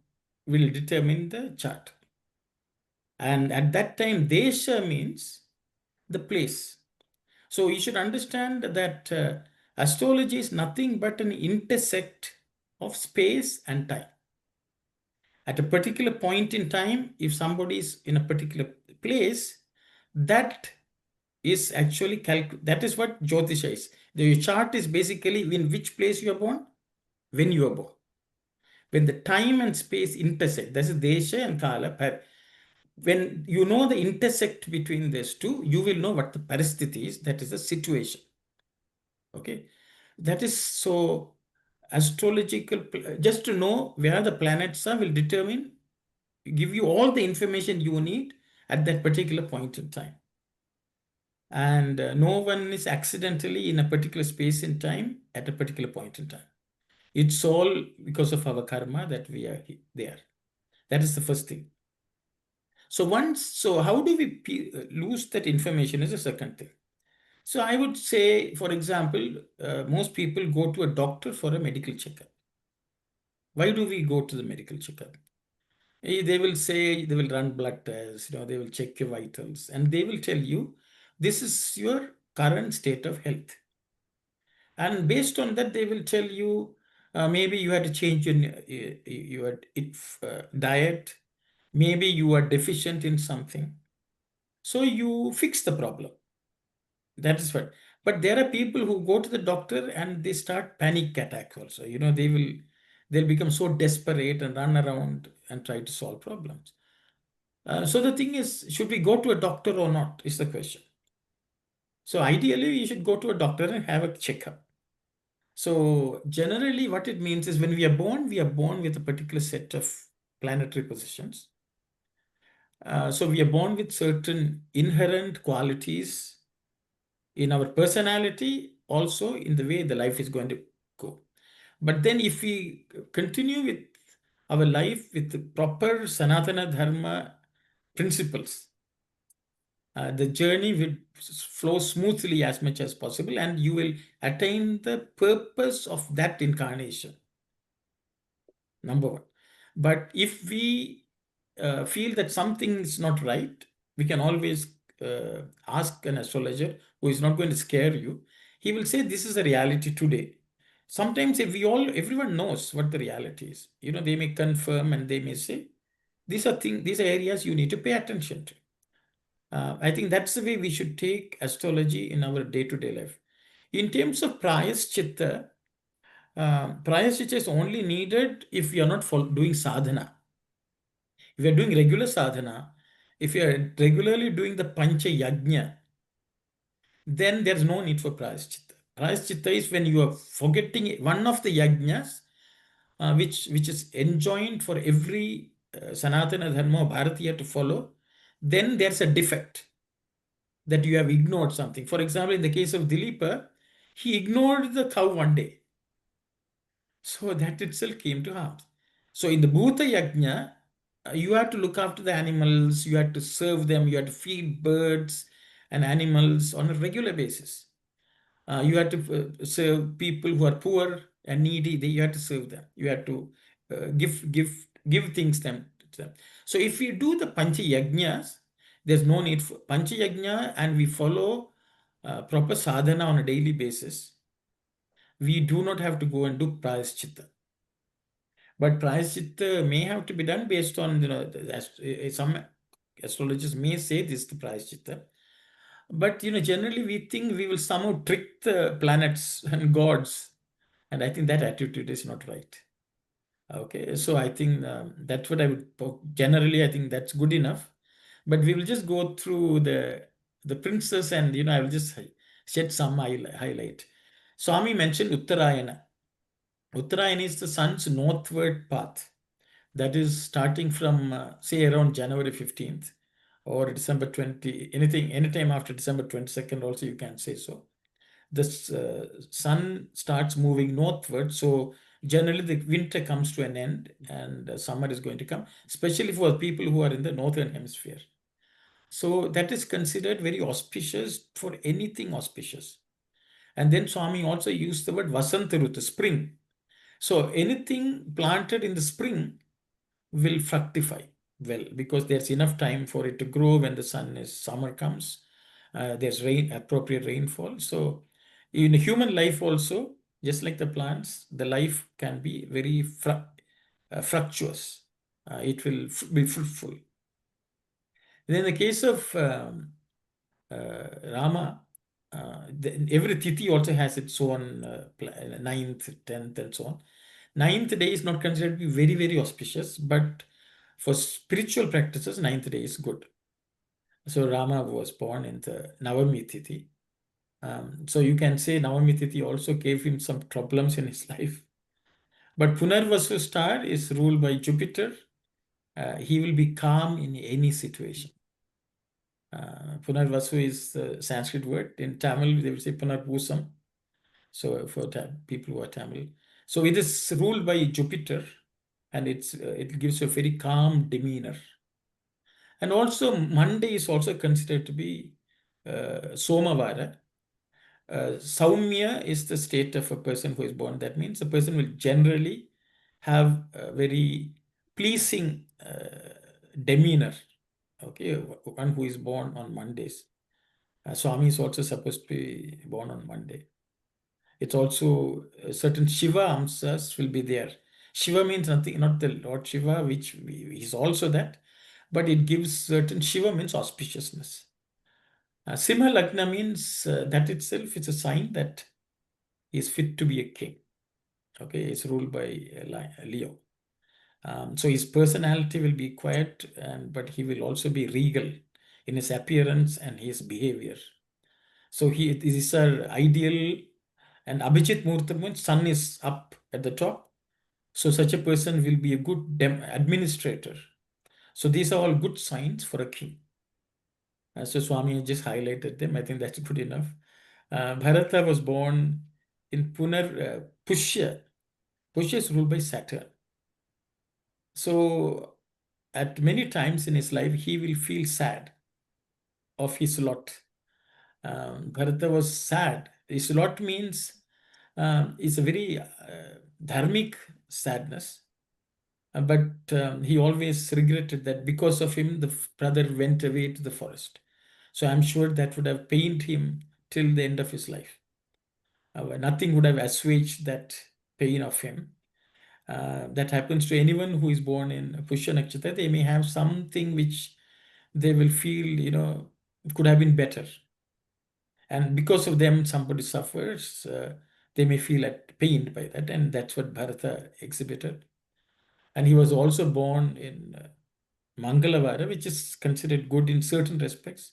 Speaker 2: will determine the chart. And at that time, Desha means the place. So you should understand that astrology is nothing but an intersect of space and time. At a particular point in time, if somebody is in a particular place, that is actually that is what Jyotisha is. The chart is basically in which place you are born, when you are born. When the time and space intersect, that is Desha and Kala. When you know the intersect between these two, you will know what the paristiti is, that is the situation. Okay, that is so astrological. Just to know where the planets are will give you all the information you need at that particular point in time. And no one is accidentally in a particular space in time at a particular point in time. It's all because of our karma that we are there. That is the first thing. So how do we lose that information is the second thing. So I would say, for example, most people go to a doctor for a medical checkup. Why do we go to the medical checkup? They will say, they will run blood tests, they will check your vitals, and they will tell you, this is your current state of health. And based on that, they will tell you, maybe you had to change your diet, maybe you are deficient in something. So you fix the problem. That is what. But there are people who go to the doctor and they start panic attack also. They'll become so desperate and run around and try to solve problems. So the thing is, should we go to a doctor or not is the question. So ideally, you should go to a doctor and have a checkup. So generally what it means is when we are born with a particular set of planetary positions. So we are born with certain inherent qualities in our personality, also in the way the life is going to go. But then if we continue with our life with the proper Sanatana Dharma principles, the journey will flow smoothly as much as possible, and you will attain the purpose of that incarnation. Number one. But if we feel that something is not right, we can always ask an astrologer who is not going to scare you. He will say, this is the reality today. Sometimes everyone knows what the reality is. They may confirm and they may say, these are areas you need to pay attention to. I think that's the way we should take astrology in our day-to-day life. In terms of Prayaschitta, Prayaschitta is only needed if you are not doing sadhana. If you are doing regular sadhana, if you are regularly doing the Pancha Yajna, then there's no need for Prayaschitta. Prayaschitta is when you are forgetting one of the yajnas, which is enjoined for every Sanatana Dharma Bharatiya to follow, then there's a defect that you have ignored something. For example, in the case of Dilipa, he ignored the cow one day. So that itself came to harm. So in the Bhuta Yajna, you have to look after the animals, you have to serve them, you have to feed birds and animals on a regular basis. You have to serve people who are poor and needy, you have to serve them. You have to give things to them. So if we do the Pancha Yajnas, there's no need for Pancha Yajna, and we follow proper sadhana on a daily basis, we do not have to go and do Prayaschitta. But Prayaschitta may have to be done based on, some astrologers may say this is the Prayaschitta. But, generally we think we will somehow trick the planets and gods. And I think that attitude is not right. Okay, so I think that's what I would, generally I think that's good enough. But we will just go through the princes and, I will just shed some highlight. Swami mentioned Uttarayana. Uttarayana is the sun's northward path. That is starting from, say, around January 15th or December 20, anytime after December 22nd also you can say so. The sun starts moving northward. So generally the winter comes to an end and summer is going to come, especially for people who are in the northern hemisphere. So that is considered very auspicious for anything auspicious. And then Swami also used the word Vasanta Rutu, spring. So anything planted in the spring will fructify well because there's enough time for it to grow. When the summer comes, there's appropriate rainfall. So in human life also, just like the plants, the life can be very fructuous. It will be fruitful. Then in the case of Rama, every tithi also has its own 9th, 10th, and so on. 9th day is not considered to be very, very auspicious, but for spiritual practices, 9th day is good. So Rama was born in the Navami Tithi. So you can say Navami Tithi also gave him some problems in his life. But Punarvasu star is ruled by Jupiter. He will be calm in any situation. Punarvasu is the Sanskrit word. In Tamil, they will say Punarbhusam. So for people who are Tamil. So it is ruled by Jupiter, and it gives a very calm demeanor. And also Monday is also considered to be Somavara. Saumya is the state of a person who is born. That means a person will generally have a very pleasing demeanor. Okay, one who is born on Mondays. Swami is also supposed to be born on Monday. It's also certain Shiva amsas will be there. Shiva means nothing, not the Lord Shiva, which is also that, but it gives certain Shiva means auspiciousness. Simha Lagna means that itself is a sign that he is fit to be a king. Okay, he's ruled by Leo. So his personality will be quiet, but he will also be regal in his appearance and his behavior. So these are ideal. And Abhijit Murtha means sun is up at the top. So such a person will be a good administrator. So these are all good signs for a king. So Swami just highlighted them. I think that's good enough. Bharata was born in Pushya. Pushya is ruled by Saturn. So at many times in his life, he will feel sad of his lot. Bharata was sad. His lot means it's a very dharmic sadness. But he always regretted that because of him, the brother went away to the forest. So I'm sure that would have pained him till the end of his life. Nothing would have assuaged that pain of him. That happens to anyone who is born in Pushya Nakshatra. They may have something which they will feel, could have been better. And because of them, somebody suffers. They may feel pained by that. And that's what Bharata exhibited. And he was also born in Mangalavara, which is considered good in certain respects.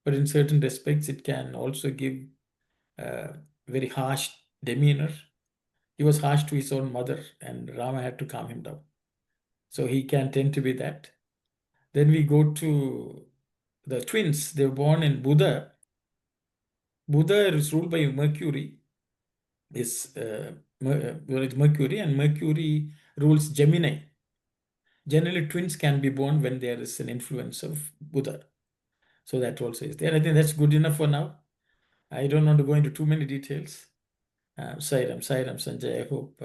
Speaker 2: But in certain respects, it can also give very harsh demeanor. He was harsh to his own mother, and Rama had to calm him down. So he can tend to be that. Then we go to the twins. They were born in Buddha. Buddha is ruled by Mercury. It's Mercury, and Mercury rules Gemini. Generally, twins can be born when there is an influence of Buddha. So that also is there. I think that's good enough for now. I don't want to go into too many details. Sai Ram, Sanjay, I hope.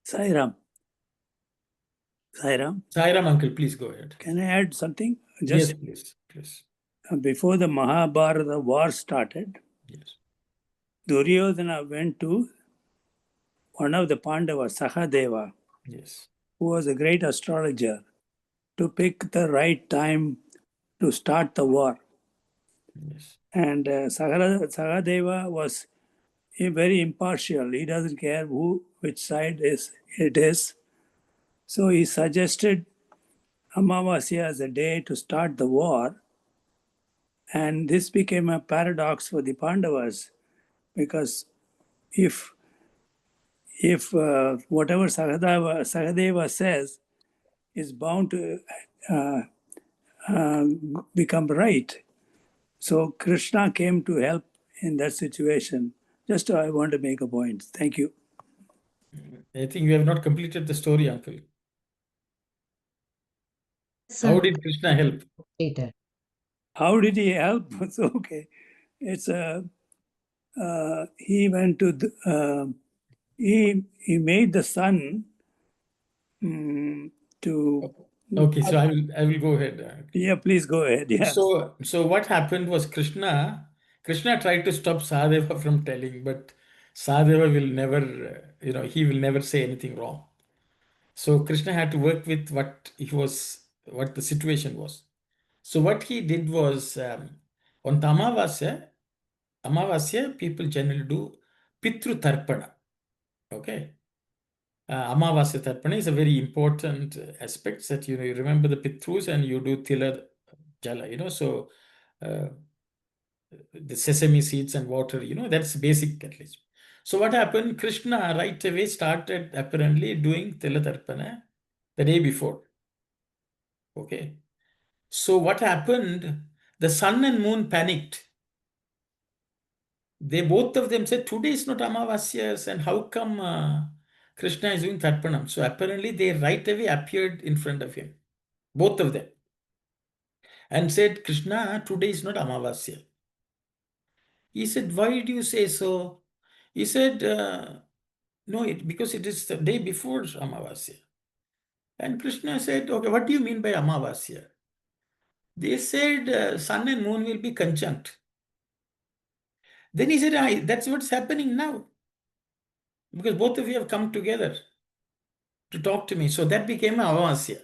Speaker 3: Sai Ram. Sai Ram.
Speaker 2: Sai Ram, uncle, please go ahead.
Speaker 3: Can I add something?
Speaker 2: Yes, please.
Speaker 3: Before the Mahabharata war started,
Speaker 2: Yes.
Speaker 3: Duryodhana went to one of the Pandavas, Sahadeva,
Speaker 2: Yes.
Speaker 3: who was a great astrologer, to pick the right time to start the war.
Speaker 2: Yes.
Speaker 3: And Sahadeva was very impartial. He doesn't care which side it is. So he suggested Amavasya as a day to start the war. And this became a paradox for the Pandavas, because if whatever Sahadeva says is bound to become right. So Krishna came to help in that situation. Just I want to make a point. Thank you.
Speaker 2: I think you have not completed the story, uncle. How did Krishna help?
Speaker 13: Later.
Speaker 3: How did he help? It's okay. It's he went to he made the sun to.
Speaker 2: Okay, so I will go ahead.
Speaker 3: Yeah, please go ahead. Yes.
Speaker 2: So what happened was Krishna tried to stop Sahadeva from telling, but Sahadeva will never, he will never say anything wrong. So Krishna had to work with what the situation was. So what he did was on the Amavasya, people generally do Pitru Tarpana. Okay. Amavasya Tarpana is a very important aspect that you remember the Pitrus and you do Tila Jala, so the sesame seeds and water, that's basic at least. So what happened? Krishna right away started apparently doing Tila Tarpana the day before. Okay. So what happened? The sun and moon panicked they both of them said, today is not Amavasyas, and how come Krishna is doing Tarpanam? So apparently they right away appeared in front of him, both of them, and said, Krishna, today is not Amavasya. He said, why did you say so? He said, no, because it is the day before Amavasya. And Krishna said, okay, what do you mean by Amavasya? They said, sun and moon will be conjunct. Then he said, that's what's happening now. Because both of you have come together to talk to me. So that became Amavasya.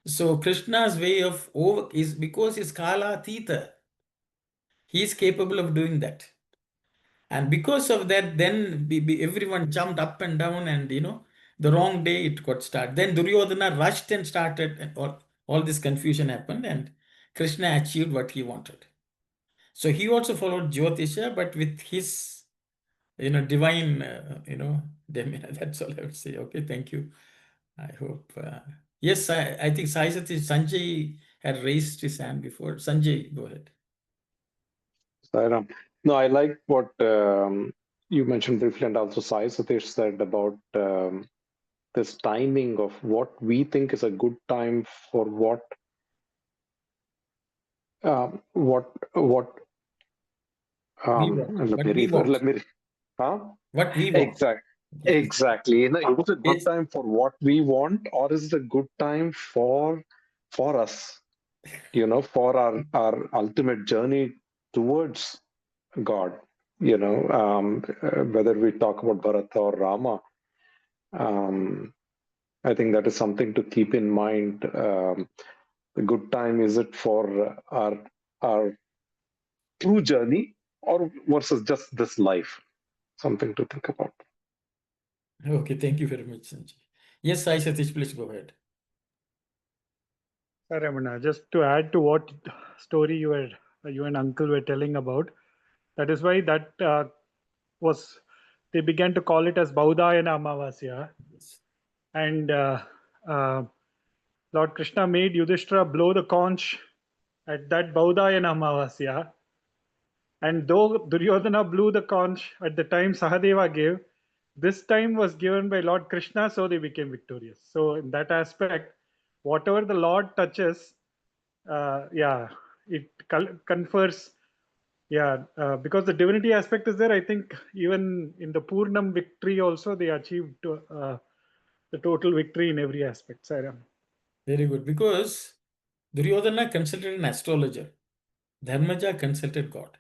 Speaker 2: So Krishna's way of is because he's Kala Tita. He is capable of doing that. And because of that, then everyone jumped up and down, and the wrong day it got started. Then Duryodhana rushed and started, and all this confusion happened, and Krishna achieved what he wanted. So he also followed Jyotisha, but with his divine Dhamma. That's all I would say. Okay, thank you. I hope. Yes, I think Sai Satish Sanjay had raised his hand before. Sanjay, go ahead.
Speaker 12: Sai Ram. No, I like what you mentioned briefly, and also Sai Satish said about this timing of what we think is a good time for what
Speaker 2: We want. What we want. What we want.
Speaker 12: Exactly. Is it a good time for what we want, or is it a good time for us? For our ultimate journey towards God. Whether we talk about Bharata or Rama, I think that is something to keep in mind. The good time, is it for our true journey, or versus just this life? Something to think about.
Speaker 2: Okay, thank you very much, Sanjay. Yes, Sai Satish, please go ahead.
Speaker 9: Ramana, just to add to what story you and uncle were telling about, that is why that they began to call it as Baudayana Amavasya.
Speaker 2: Yes.
Speaker 9: And Lord Krishna made Yudhishthira blow the conch at that Baudayana Amavasya. And though Duryodhana blew the conch at the time Sahadeva gave, this time was given by Lord Krishna, so they became victorious. So in that aspect, whatever the Lord touches, it confers, because the divinity aspect is there. I think even in the Purnam victory also, they achieved the total victory in every aspect. Sai Ram.
Speaker 2: Very good, because Duryodhana consulted an astrologer. Dharmaja consulted God.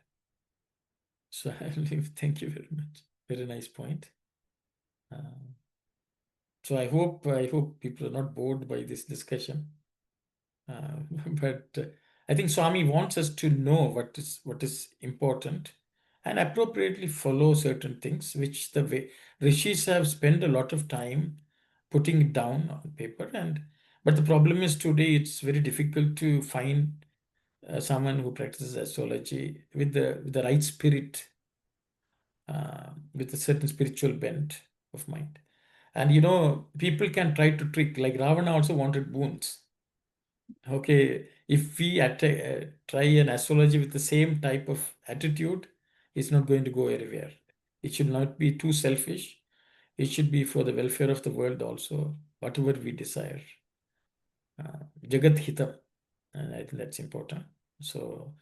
Speaker 2: So I believe, thank you very much. Very nice point. So I hope people are not bored by this discussion. But I think Swami wants us to know what is important and appropriately follow certain things, which the rishis have spent a lot of time putting it down on paper. But the problem is today it's very difficult to find someone who practices astrology with the right spirit, with a certain spiritual bent of mind. And people can try to trick, like Ravana also wanted boons. Okay, if we try an astrology with the same type of attitude, it's not going to go anywhere. It should not be too selfish. It should be for the welfare of the world also, whatever we desire. Jagat Hitam, and I think that's important. So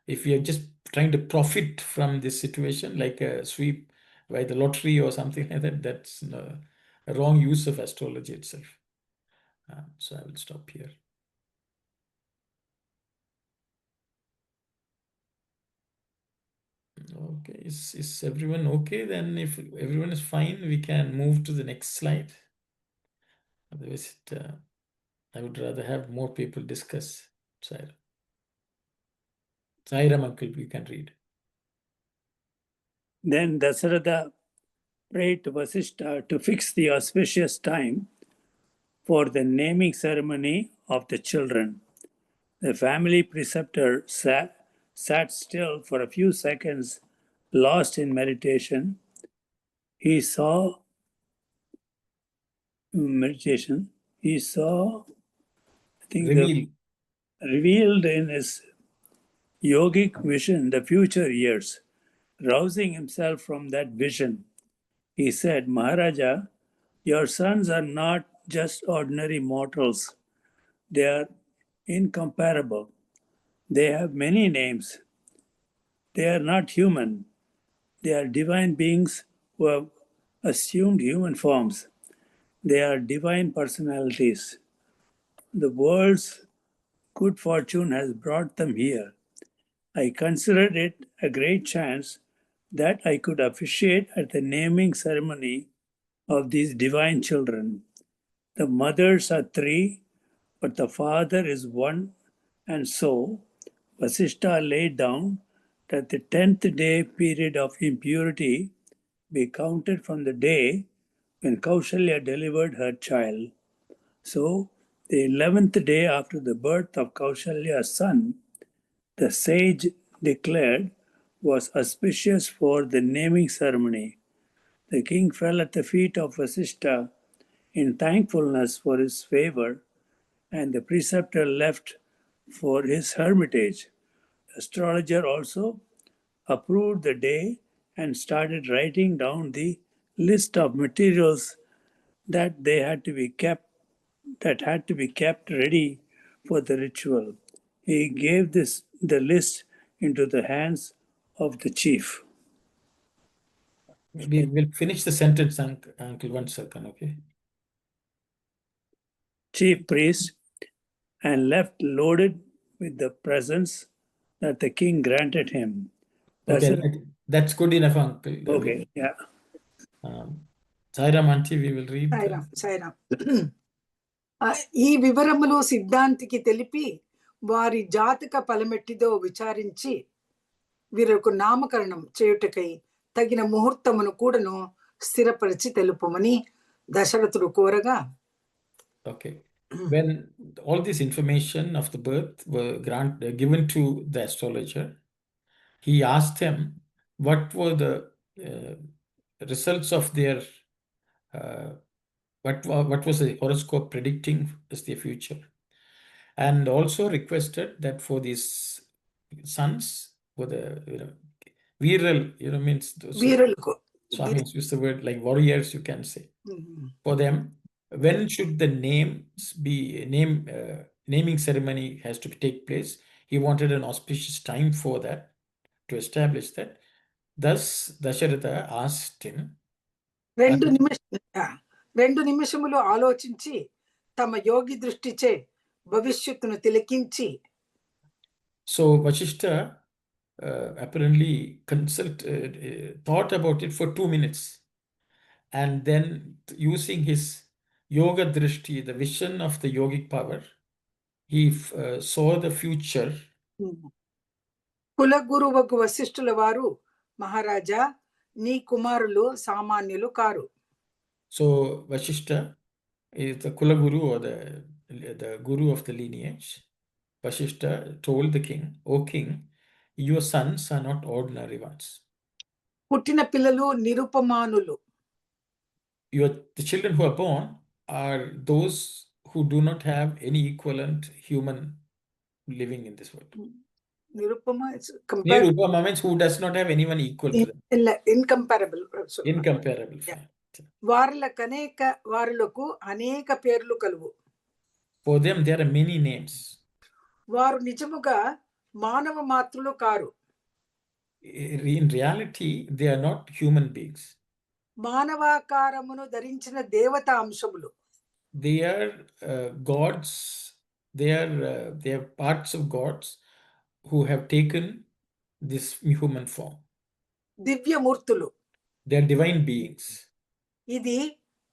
Speaker 2: if we are just trying to profit from this situation, like a sweep by the lottery or something like that, that's a wrong use of astrology itself. So I will stop here. Okay, is everyone okay? Then if everyone is fine, we can move to the next slide. Otherwise, I would rather have more people discuss. Sai Ram, uncle, you can read.
Speaker 3: Then Dasaratha prayed to Vasishtha to fix the auspicious time for the naming ceremony of the children. The family preceptor sat still for a few seconds, lost in meditation. He saw I think, revealed in his yogic vision the future years. Rousing himself from that vision, he said, Maharaja, your sons are not just ordinary mortals. They are incomparable. They have many names. They are not human. They are divine beings who have assumed human forms. They are divine personalities. The world's good fortune has brought them here. I considered it a great chance that I could officiate at the naming ceremony of these divine children. The mothers are three, but the father is one, and so Vasishtha laid down that the 10th day period of impurity be counted from the day when Kaushalya delivered her child. So, the 11th day after the birth of Kaushalya's son, the sage declared, was auspicious for the naming ceremony. The king fell at the feet of Vasishtha in thankfulness for his favor, and the preceptor left for his hermitage. The astrologer also approved the day and started writing down the list of materials that they had to be kept ready for the ritual. He gave the list into the hands of the chief.
Speaker 2: We will finish the sentence, Uncle, 1 second, okay?
Speaker 3: Chief priest and left loaded with the presents that the king granted him.
Speaker 2: Okay, that's good enough, Uncle.
Speaker 3: Okay, yeah.
Speaker 2: Sai Ram auntie, we will read.
Speaker 6: Sai Ram. ఈ వివరములు సిద్ధాంతికి తెలిపి వారి జాతక ఫలమెట్టిదో విచారించి వీరకు నామకరణం చేయుటకై తగిన ముహూర్తమును కూడాను స్థిరపరిచి తెలుపమని దశరథుడు కోరగా.
Speaker 2: Okay. When all this information of the birth were given to the astrologer, he asked him what were the results of their what was the horoscope predicting as their future, and also requested that for these sons, for the viral, means Swami used the word like warriors, you can say. For them, when should the names be naming ceremony has to take place? He wanted an auspicious time for that, to establish that. Thus Dasharatha asked him,
Speaker 6: 2 నిమిషములు ఆలోచించి తమ యోగి దృష్టిచే భవిష్యత్తును తిలకించి.
Speaker 2: So Vasishtha apparently thought about it for 2 minutes, and then using his yoga drishti, the vision of the yogic power, he saw the future.
Speaker 6: కులగురువకు వశిష్ఠుల వారు, మహారాజా నీ కుమారులు సామాన్యులు car.
Speaker 2: So Vasishtha is the Kulaguru, or the guru of the lineage. Vasishtha told the king, O king, your sons are not ordinary ones.
Speaker 6: పుట్టిన పిల్లలు నిరుపమానులు.
Speaker 2: The children who are born are those who do not have any equivalent human living in this world. Nirupama means who does not have anyone equal to them.
Speaker 6: Incomparable.
Speaker 2: Incomparable.
Speaker 6: Yeah. వారులకు అనేక పేర్లు కలువు.
Speaker 2: For them there are many names.
Speaker 6: వారు నిజముగా మానవ మాత్రులు కారు.
Speaker 2: In reality they are not human beings.
Speaker 6: మానవాకారమును ధరించిన దేవతా అంశములు.
Speaker 2: They are gods. They are parts of gods who have taken this human form.
Speaker 6: దివ్యమూర్తులు.
Speaker 2: They are divine beings.
Speaker 6: ఇది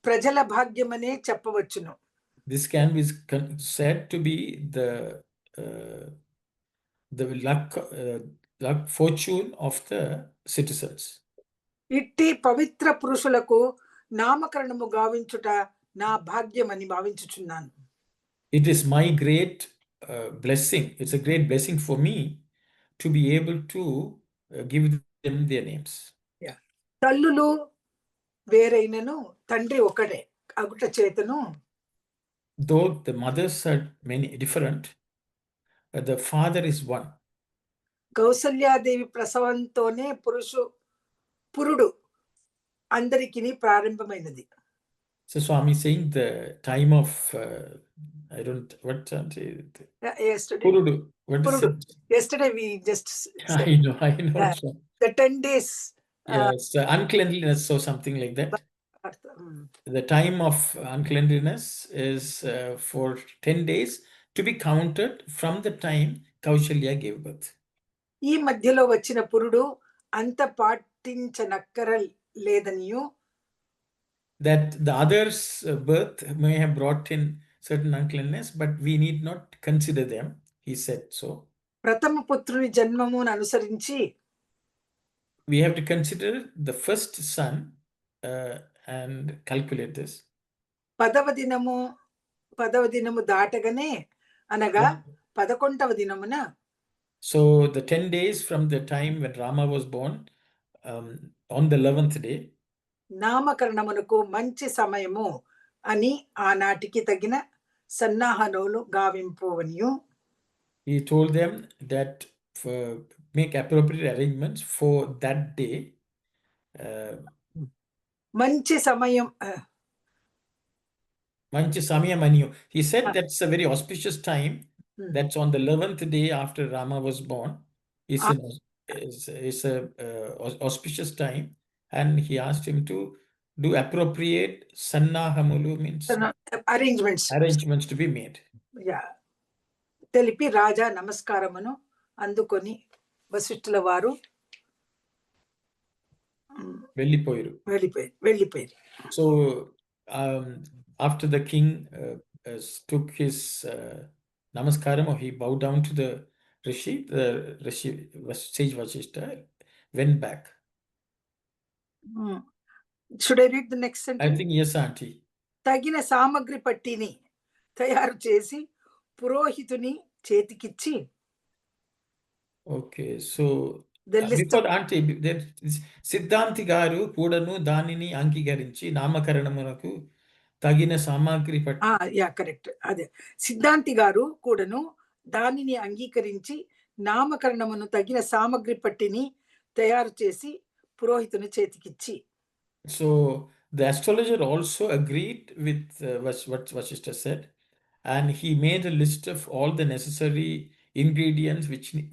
Speaker 6: ప్రజల భాగ్యమనే చెప్పవచ్చును.
Speaker 2: This can be said to be the luck fortune of the citizens.
Speaker 6: ఇట్టి పవిత్ర పురుషులకు నామకరణము గావించుట నా భాగ్యమని భావించుచున్నాను.
Speaker 2: It is my great blessing. It's a great blessing for me to be able to give them their names.
Speaker 6: Yeah. తల్లులు వేరైనను తండ్రి ఒకడే అగుట చేతను.
Speaker 2: Though the mothers are many different, the father is one.
Speaker 6: Kausalya Devi ప్రసవంతోనే పురుడు అందరికి ప్రారంభమైనది.
Speaker 2: So Swami saying the time of I don't what
Speaker 6: Yesterday.
Speaker 2: Purudu. What is it?
Speaker 6: Yesterday we just said.
Speaker 2: I know.
Speaker 6: The 10 days.
Speaker 2: Yes, uncleanliness or something like that. The time of uncleanliness is for 10 days to be counted from the time Kaushalya gave birth.
Speaker 6: ఈ మధ్యలో వచ్చిన పురుడు అంత పాటించనక్కర లేదనియు,
Speaker 2: that the others' birth may have brought in certain uncleanness, but we need not consider them, he said so.
Speaker 6: ప్రథమ పుత్రుని జన్మమును అనుసరించి
Speaker 2: We have to consider the first son and calculate this.
Speaker 6: పదవ దినము దాటగానే అనగా 11వ దినమున,
Speaker 2: so the 10 days from the time when Rama was born, on the 11th day,
Speaker 6: నామకరణమునకు మంచి సమయము అని ఆనాటికి తగిన సన్నాహనములు గావింపువనియు,
Speaker 2: he told them that make appropriate arrangements for that day.
Speaker 6: మంచి సమయం,
Speaker 2: మంచి సమయం అనియు. He said that's a very auspicious time. That's on the 11th day after Rama was born. It's a auspicious time, and he asked him to do appropriate sannahamulu, means arrangements to be made.
Speaker 6: Yeah. తెలిపి రాజా నమస్కారమును అందుకొని వశిష్ఠుల వారు వెళ్ళిపోయారు.
Speaker 2: So after the king took his namaskaram, or he bowed down to the rishi sage Vasishtha went back.
Speaker 6: Should I read the next sentence?
Speaker 2: I think yes, auntie.
Speaker 6: తగిన సామగ్రి పట్టిని తయారు చేసి పురోహితుని చేతికిచ్చి,
Speaker 2: okay, so before auntie, సిద్ధాంతి గారు కూడాను దానిని అంగీకరించి నామకరణమునకు తగిన సామగ్రి పట్టి,
Speaker 6: యా కరెక్ట్, అదే సిద్ధాంతి గారు కూడాను దానిని అంగీకరించి నామకరణమును తగిన సామగ్రి పట్టిని తయారు చేసి పురోహితుని చేతికిచ్చి.
Speaker 2: So the astrologer also agreed with what Vasishtha said, and he made a list of all the necessary ingredients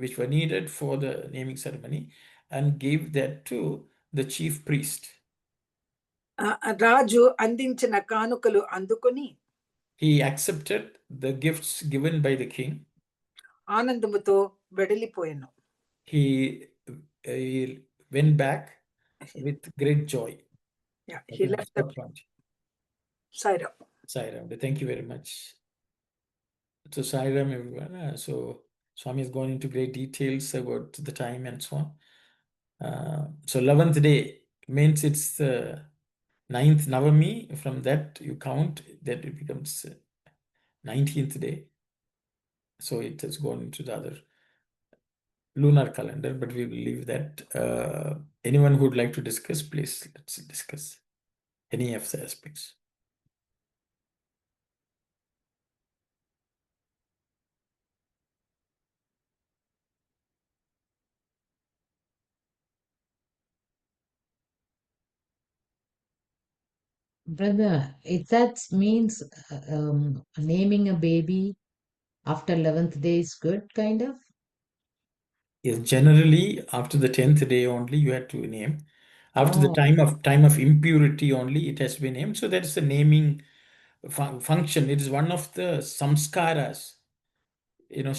Speaker 2: which were needed for the naming ceremony and gave that to the chief priest.
Speaker 6: రాజు అందించిన కానుకలు అందుకొని,
Speaker 2: he accepted the gifts given by the king.
Speaker 6: ఆనందముతో వెడలిపోయాను.
Speaker 2: He went back with great joy.
Speaker 6: Yeah, he left the front. Sai Ram.
Speaker 2: Sai Ram. Thank you very much. So Sai Ram, everyone. So Swami has gone into great details about the time and so on. So 11th day means it's the 9th Navami. From that you count, that it becomes 19th day. So it has gone into the other lunar calendar, but we will leave that. Anyone who would like to discuss, please, let's discuss any of the aspects.
Speaker 13: Brother, if that means naming a baby after 11th day is good, kind of?
Speaker 2: Yes, generally after the 10th day only you have to name. After the time of impurity only it has been named. So that's the naming function. It is one of the samskaras.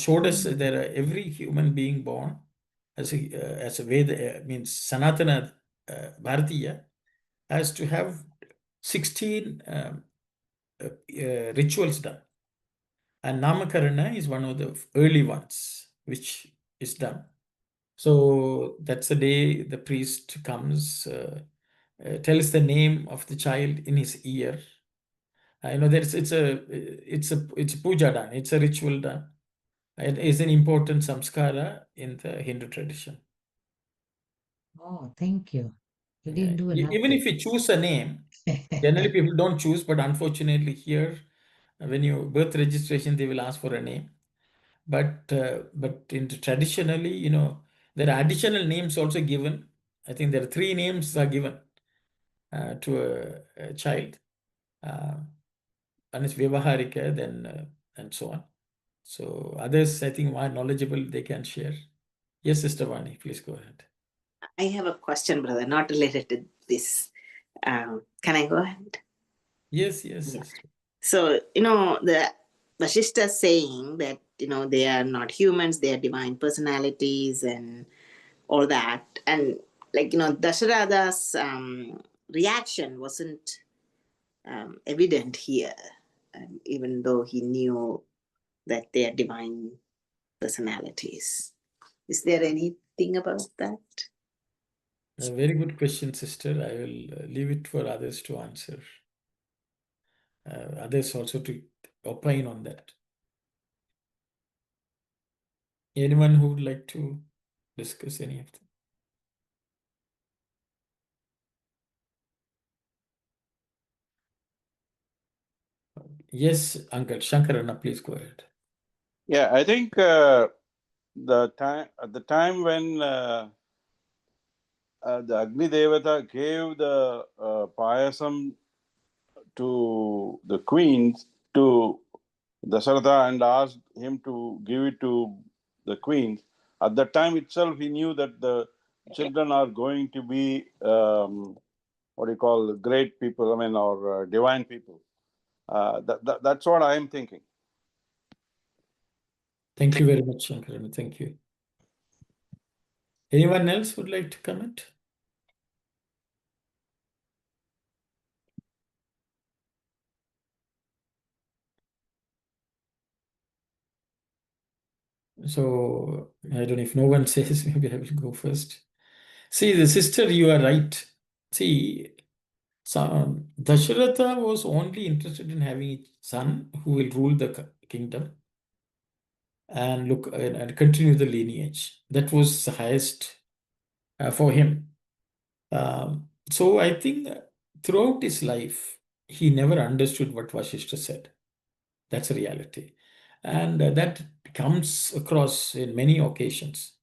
Speaker 2: Showed us that every human being born as a Veda, means Sanatana Bharatiya, has to have 16 rituals done. And Namakarana is one of the early ones which is done. So that's the day the priest comes, tells the name of the child in his ear. It's a puja done. It's a ritual done. It is an important samskara in the Hindu tradition.
Speaker 13: Oh, thank you. You didn't do enough.
Speaker 2: Even if you choose a name, generally people don't choose, but unfortunately here, when you birth registration, they will ask for a name. But traditionally, There are additional names also given. I think there are 3 names are given to a child. One is Vivaharika, then and so on. So others, I think, are knowledgeable, they can share. Yes, Sister Vani, please go ahead.
Speaker 11: I have a question, brother, not related to this. Can I go ahead?
Speaker 2: Yes,
Speaker 11: Yeah.
Speaker 2: sister.
Speaker 11: So, the Vashishta saying that, they are not humans, they are divine personalities and all that. And Dasharatha's reaction wasn't evident here, even though he knew that they are divine personalities. Is there anything about that?
Speaker 2: A very good question, sister. I will leave it for others to answer. Others also to opine on that. Anyone who would like to discuss any of them? Yes, Uncle Shankarana, please go ahead.
Speaker 10: Yeah, I think at the time when the Agni Devata gave the payasam to the queens, to Dasharatha, and asked him to give it to the queens, at that time itself he knew that the children are going to be what do you call great people, or divine people. That's what I am thinking.
Speaker 2: Thank you very much, Shankarana. Thank you. Anyone else would like to comment? So I don't know if no one says, maybe I will go first. See, the sister, you are right. See, Dasharatha was only interested in having a son who will rule the kingdom and look and continue the lineage. That was the highest for him. So I think throughout his life, he never understood what Vashishta said. That's a reality. And that comes across in many occasions.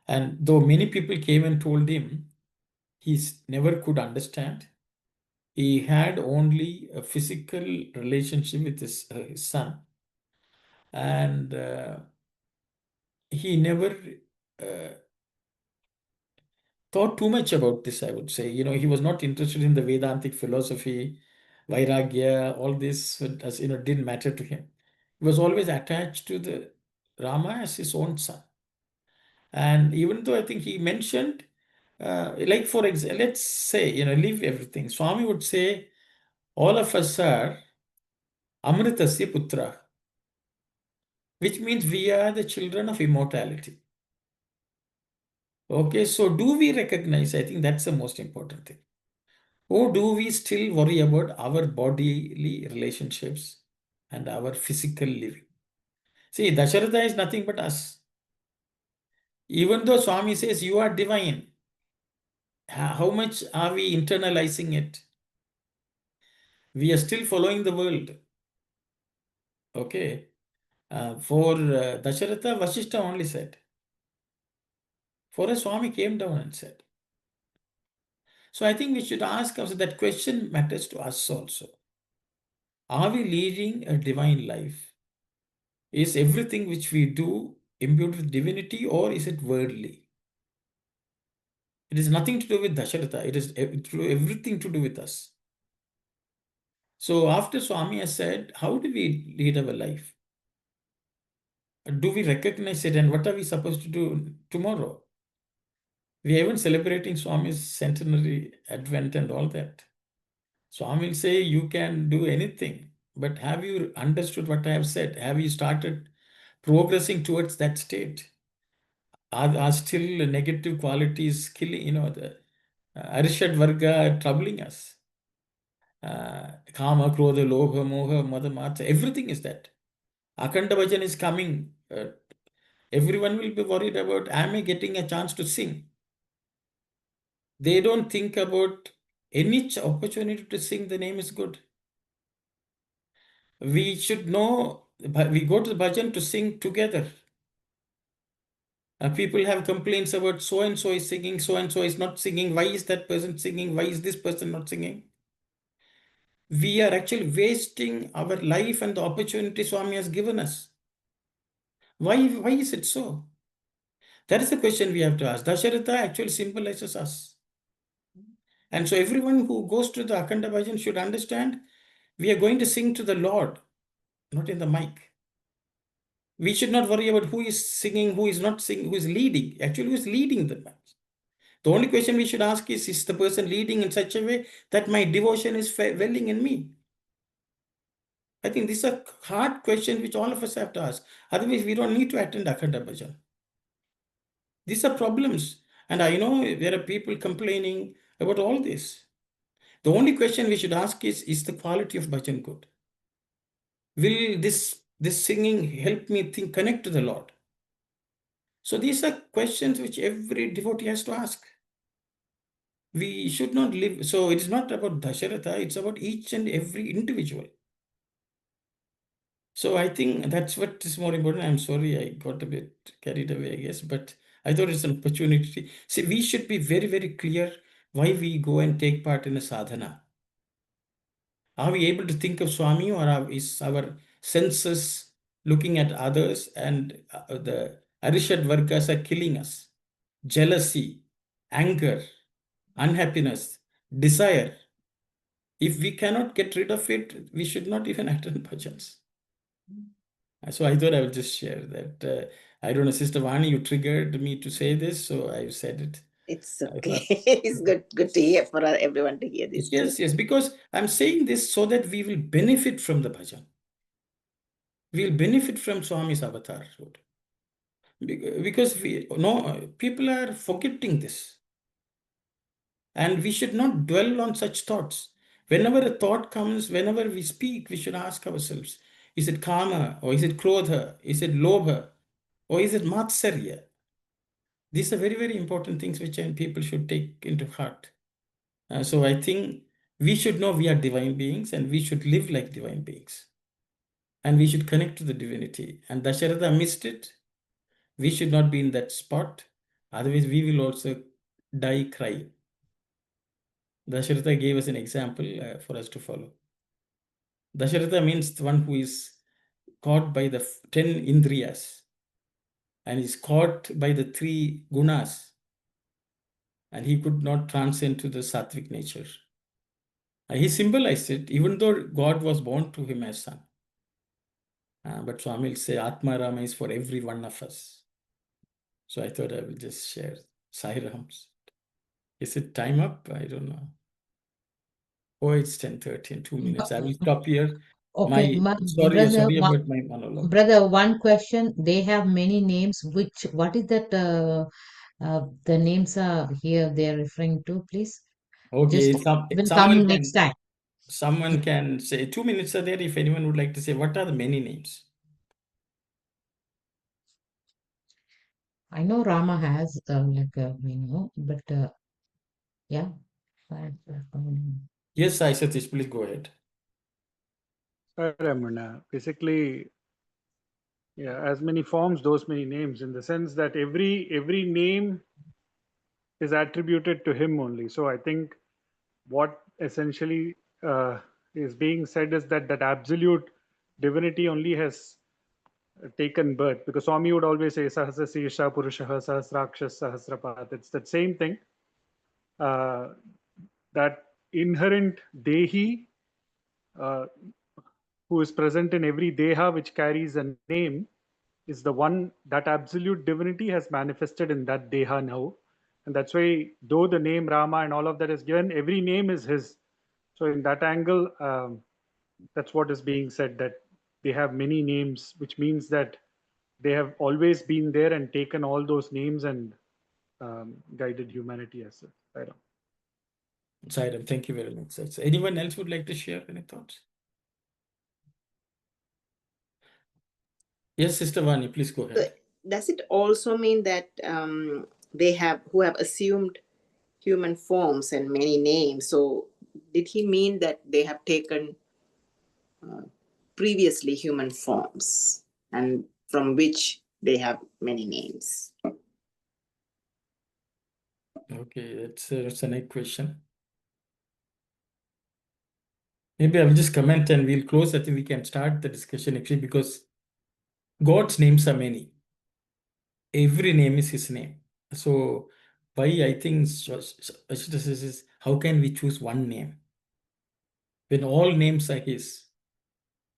Speaker 2: And though many people came and told him, he never could understand. He had only a physical relationship with his son. And he never thought too much about this, I would say. He was not interested in the Vedantic philosophy, Vairagya, all this, as didn't matter to him. He was always attached to the Rama as his own son. And even though I think he mentioned, like for example, let's say, leave everything. Swami would say, all of us are Amritasya Putra, which means we are the children of immortality. Okay, so do we recognize? I think that's the most important thing. Or do we still worry about our bodily relationships and our physical living? See, Dasharatha is nothing but us. Even though Swami says you are divine, how much are we internalizing it? We are still following the world. Okay. For Dasharatha, Vashishta only said. For us, Swami came down and said. So I think we should ask ourselves, that question matters to us also. Are we leading a divine life? Is everything which we do imbued with divinity, or is it worldly? It is nothing to do with Dasharatha. It is everything to do with us. So after Swami has said, how do we lead our life? Do we recognize it, and what are we supposed to do tomorrow? We are even celebrating Swami's centenary advent and all that. Swami will say, you can do anything, but have you understood what I have said? Have you started progressing towards that state? Are still negative qualities killing, the Arishad Varga troubling us? Kama, Krodha, Lobha, Moha, Mada, Matha, everything is that. Akhanda Bhajan is coming. Everyone will be worried about, am I getting a chance to sing? They don't think about any opportunity to sing, the name is good. We should know, we go to the bhajan to sing together. People have complaints about so and so is singing, so and so is not singing. Why is that person singing? Why is this person not singing? We are actually wasting our life and the opportunity Swami has given us. Why is it so? That is the question we have to ask. Dasharatha actually symbolizes us. And so everyone who goes to the Akhanda Bhajan should understand we are going to sing to the Lord, not in the mic. We should not worry about who is singing, who is not singing, who is leading. Actually, who is leading the match? The only question we should ask is the person leading in such a way that my devotion is welling in me? I think these are hard questions which all of us have to ask. Otherwise, we don't need to attend Akhanda Bhajan. These are problems. And I know there are people complaining about all this. The only question we should ask is the quality of bhajan good? Will this singing help me connect to the Lord? So these are questions which every devotee has to ask. We should not live. So it is not about Dasharatha, it's about each and every individual. So I think that's what is more important. I'm sorry I got a bit carried away, I guess, but I thought it's an opportunity. See, we should be very, very clear why we go and take part in a sadhana. Are we able to think of Swami, or is our senses looking at others and the Arishad Vargas are killing us? Jealousy, anger, unhappiness, desire. If we cannot get rid of it, we should not even attend bhajans. So I thought I would just share that. I don't know, Sister Vani, you triggered me to say this, so I said it.
Speaker 11: It's okay. It's good to hear for everyone to hear this.
Speaker 2: Yes, yes, because I'm saying this so that we will benefit from the bhajan. We'll benefit from Swami's avatar. Because people are forgetting this. And we should not dwell on such thoughts. Whenever a thought comes, whenever we speak, we should ask ourselves, is it kama, or is it krodha, is it lobha, or is it matsarya? These are very, very important things which people should take into heart. So I think we should know we are divine beings and we should live like divine beings. And we should connect to the divinity. And Dasharatha missed it. We should not be in that spot. Otherwise, we will also die crying. Dasharatha gave us an example for us to follow. Dasharatha means the one who is caught by the 10 indriyas and is caught by the 3 gunas, and he could not transcend to the sattvic nature. He symbolized it, even though God was born to him as son. But Swami will say Atma Rama is for every one of us. So I thought I will just share Sai Ram's. Is it time up? I don't know. Oh, it's 10:30 in 2 minutes. I will stop here.
Speaker 13: Okay,
Speaker 2: Sorry about my monologue.
Speaker 13: brother, one question. They have many names. What is that? The names are here. They are referring to, please.
Speaker 2: Okay,
Speaker 13: Will come next time.
Speaker 2: Someone can say 2 minutes are there. If anyone would like to say, what are the many names?
Speaker 13: I know Rama has but yeah.
Speaker 2: Yes, Sai Satish, please go ahead.
Speaker 9: Sai Ram, basically, yeah, as many forms, those many names, in the sense that every name is attributed to him only. So I think what essentially is being said is that absolute divinity only has taken birth, because Swami would always say Sahasra Sirsha Purushaha Sahasrakshas Sahasrapath. It's that same thing. That inherent Dehi who is present in every Deha which carries a name is the one that absolute divinity has manifested in that Deha now. And that's why, though the name Rama and all of that is given, every name is his. So in that angle, that's what is being said, that they have many names, which means that they have always been there and taken all those names and guided humanity as such. Sai Ram.
Speaker 2: Sai Ram, thank you very much. Anyone else would like to share any thoughts? Yes, Sister Vani, please go ahead.
Speaker 11: Does it also mean that they have assumed human forms and many names? So did he mean that they have taken previously human forms and from which they have many names?
Speaker 2: Okay, that's a nice question. Maybe I will just comment and we'll close. I think we can start the discussion actually because God's names are many. Every name is his name. So why I think Ashita says is how can we choose one name? When all names are his,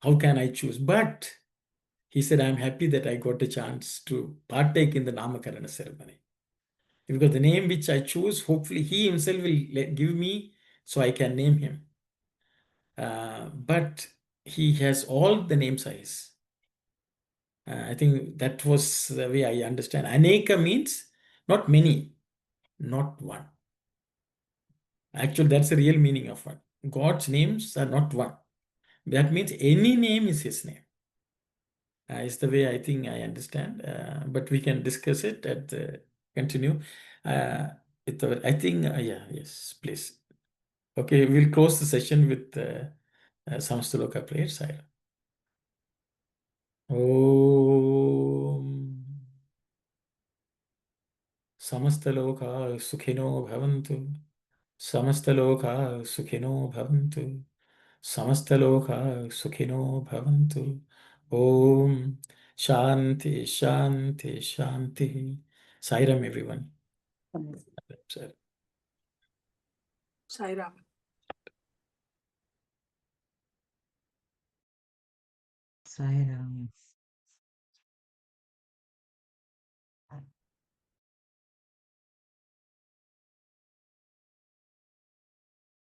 Speaker 2: how can I choose? But he said, I'm happy that I got a chance to partake in the Namakarana ceremony. Because the name which I choose, hopefully he himself will give me so I can name him. But he has all the names are his. I think that was the way I understand. Aneka means not many, not one. Actually, that's the real meaning of one. God's names are not one. That means any name is his name. Is the way I think I understand. But we can discuss it and continue. I think, yeah, yes, please. Okay, we'll close the session with Samastaloka prayer. Sai Ram. Om Samastaloka Sukhino Bhavantu. Samastaloka Sukhino Bhavantu. Samastaloka Sukhino Bhavantu. Om Shanti, Shanti, Shanti. Sai Ram, everyone. Sai
Speaker 6: Sai Ram.
Speaker 13: Sai Ram.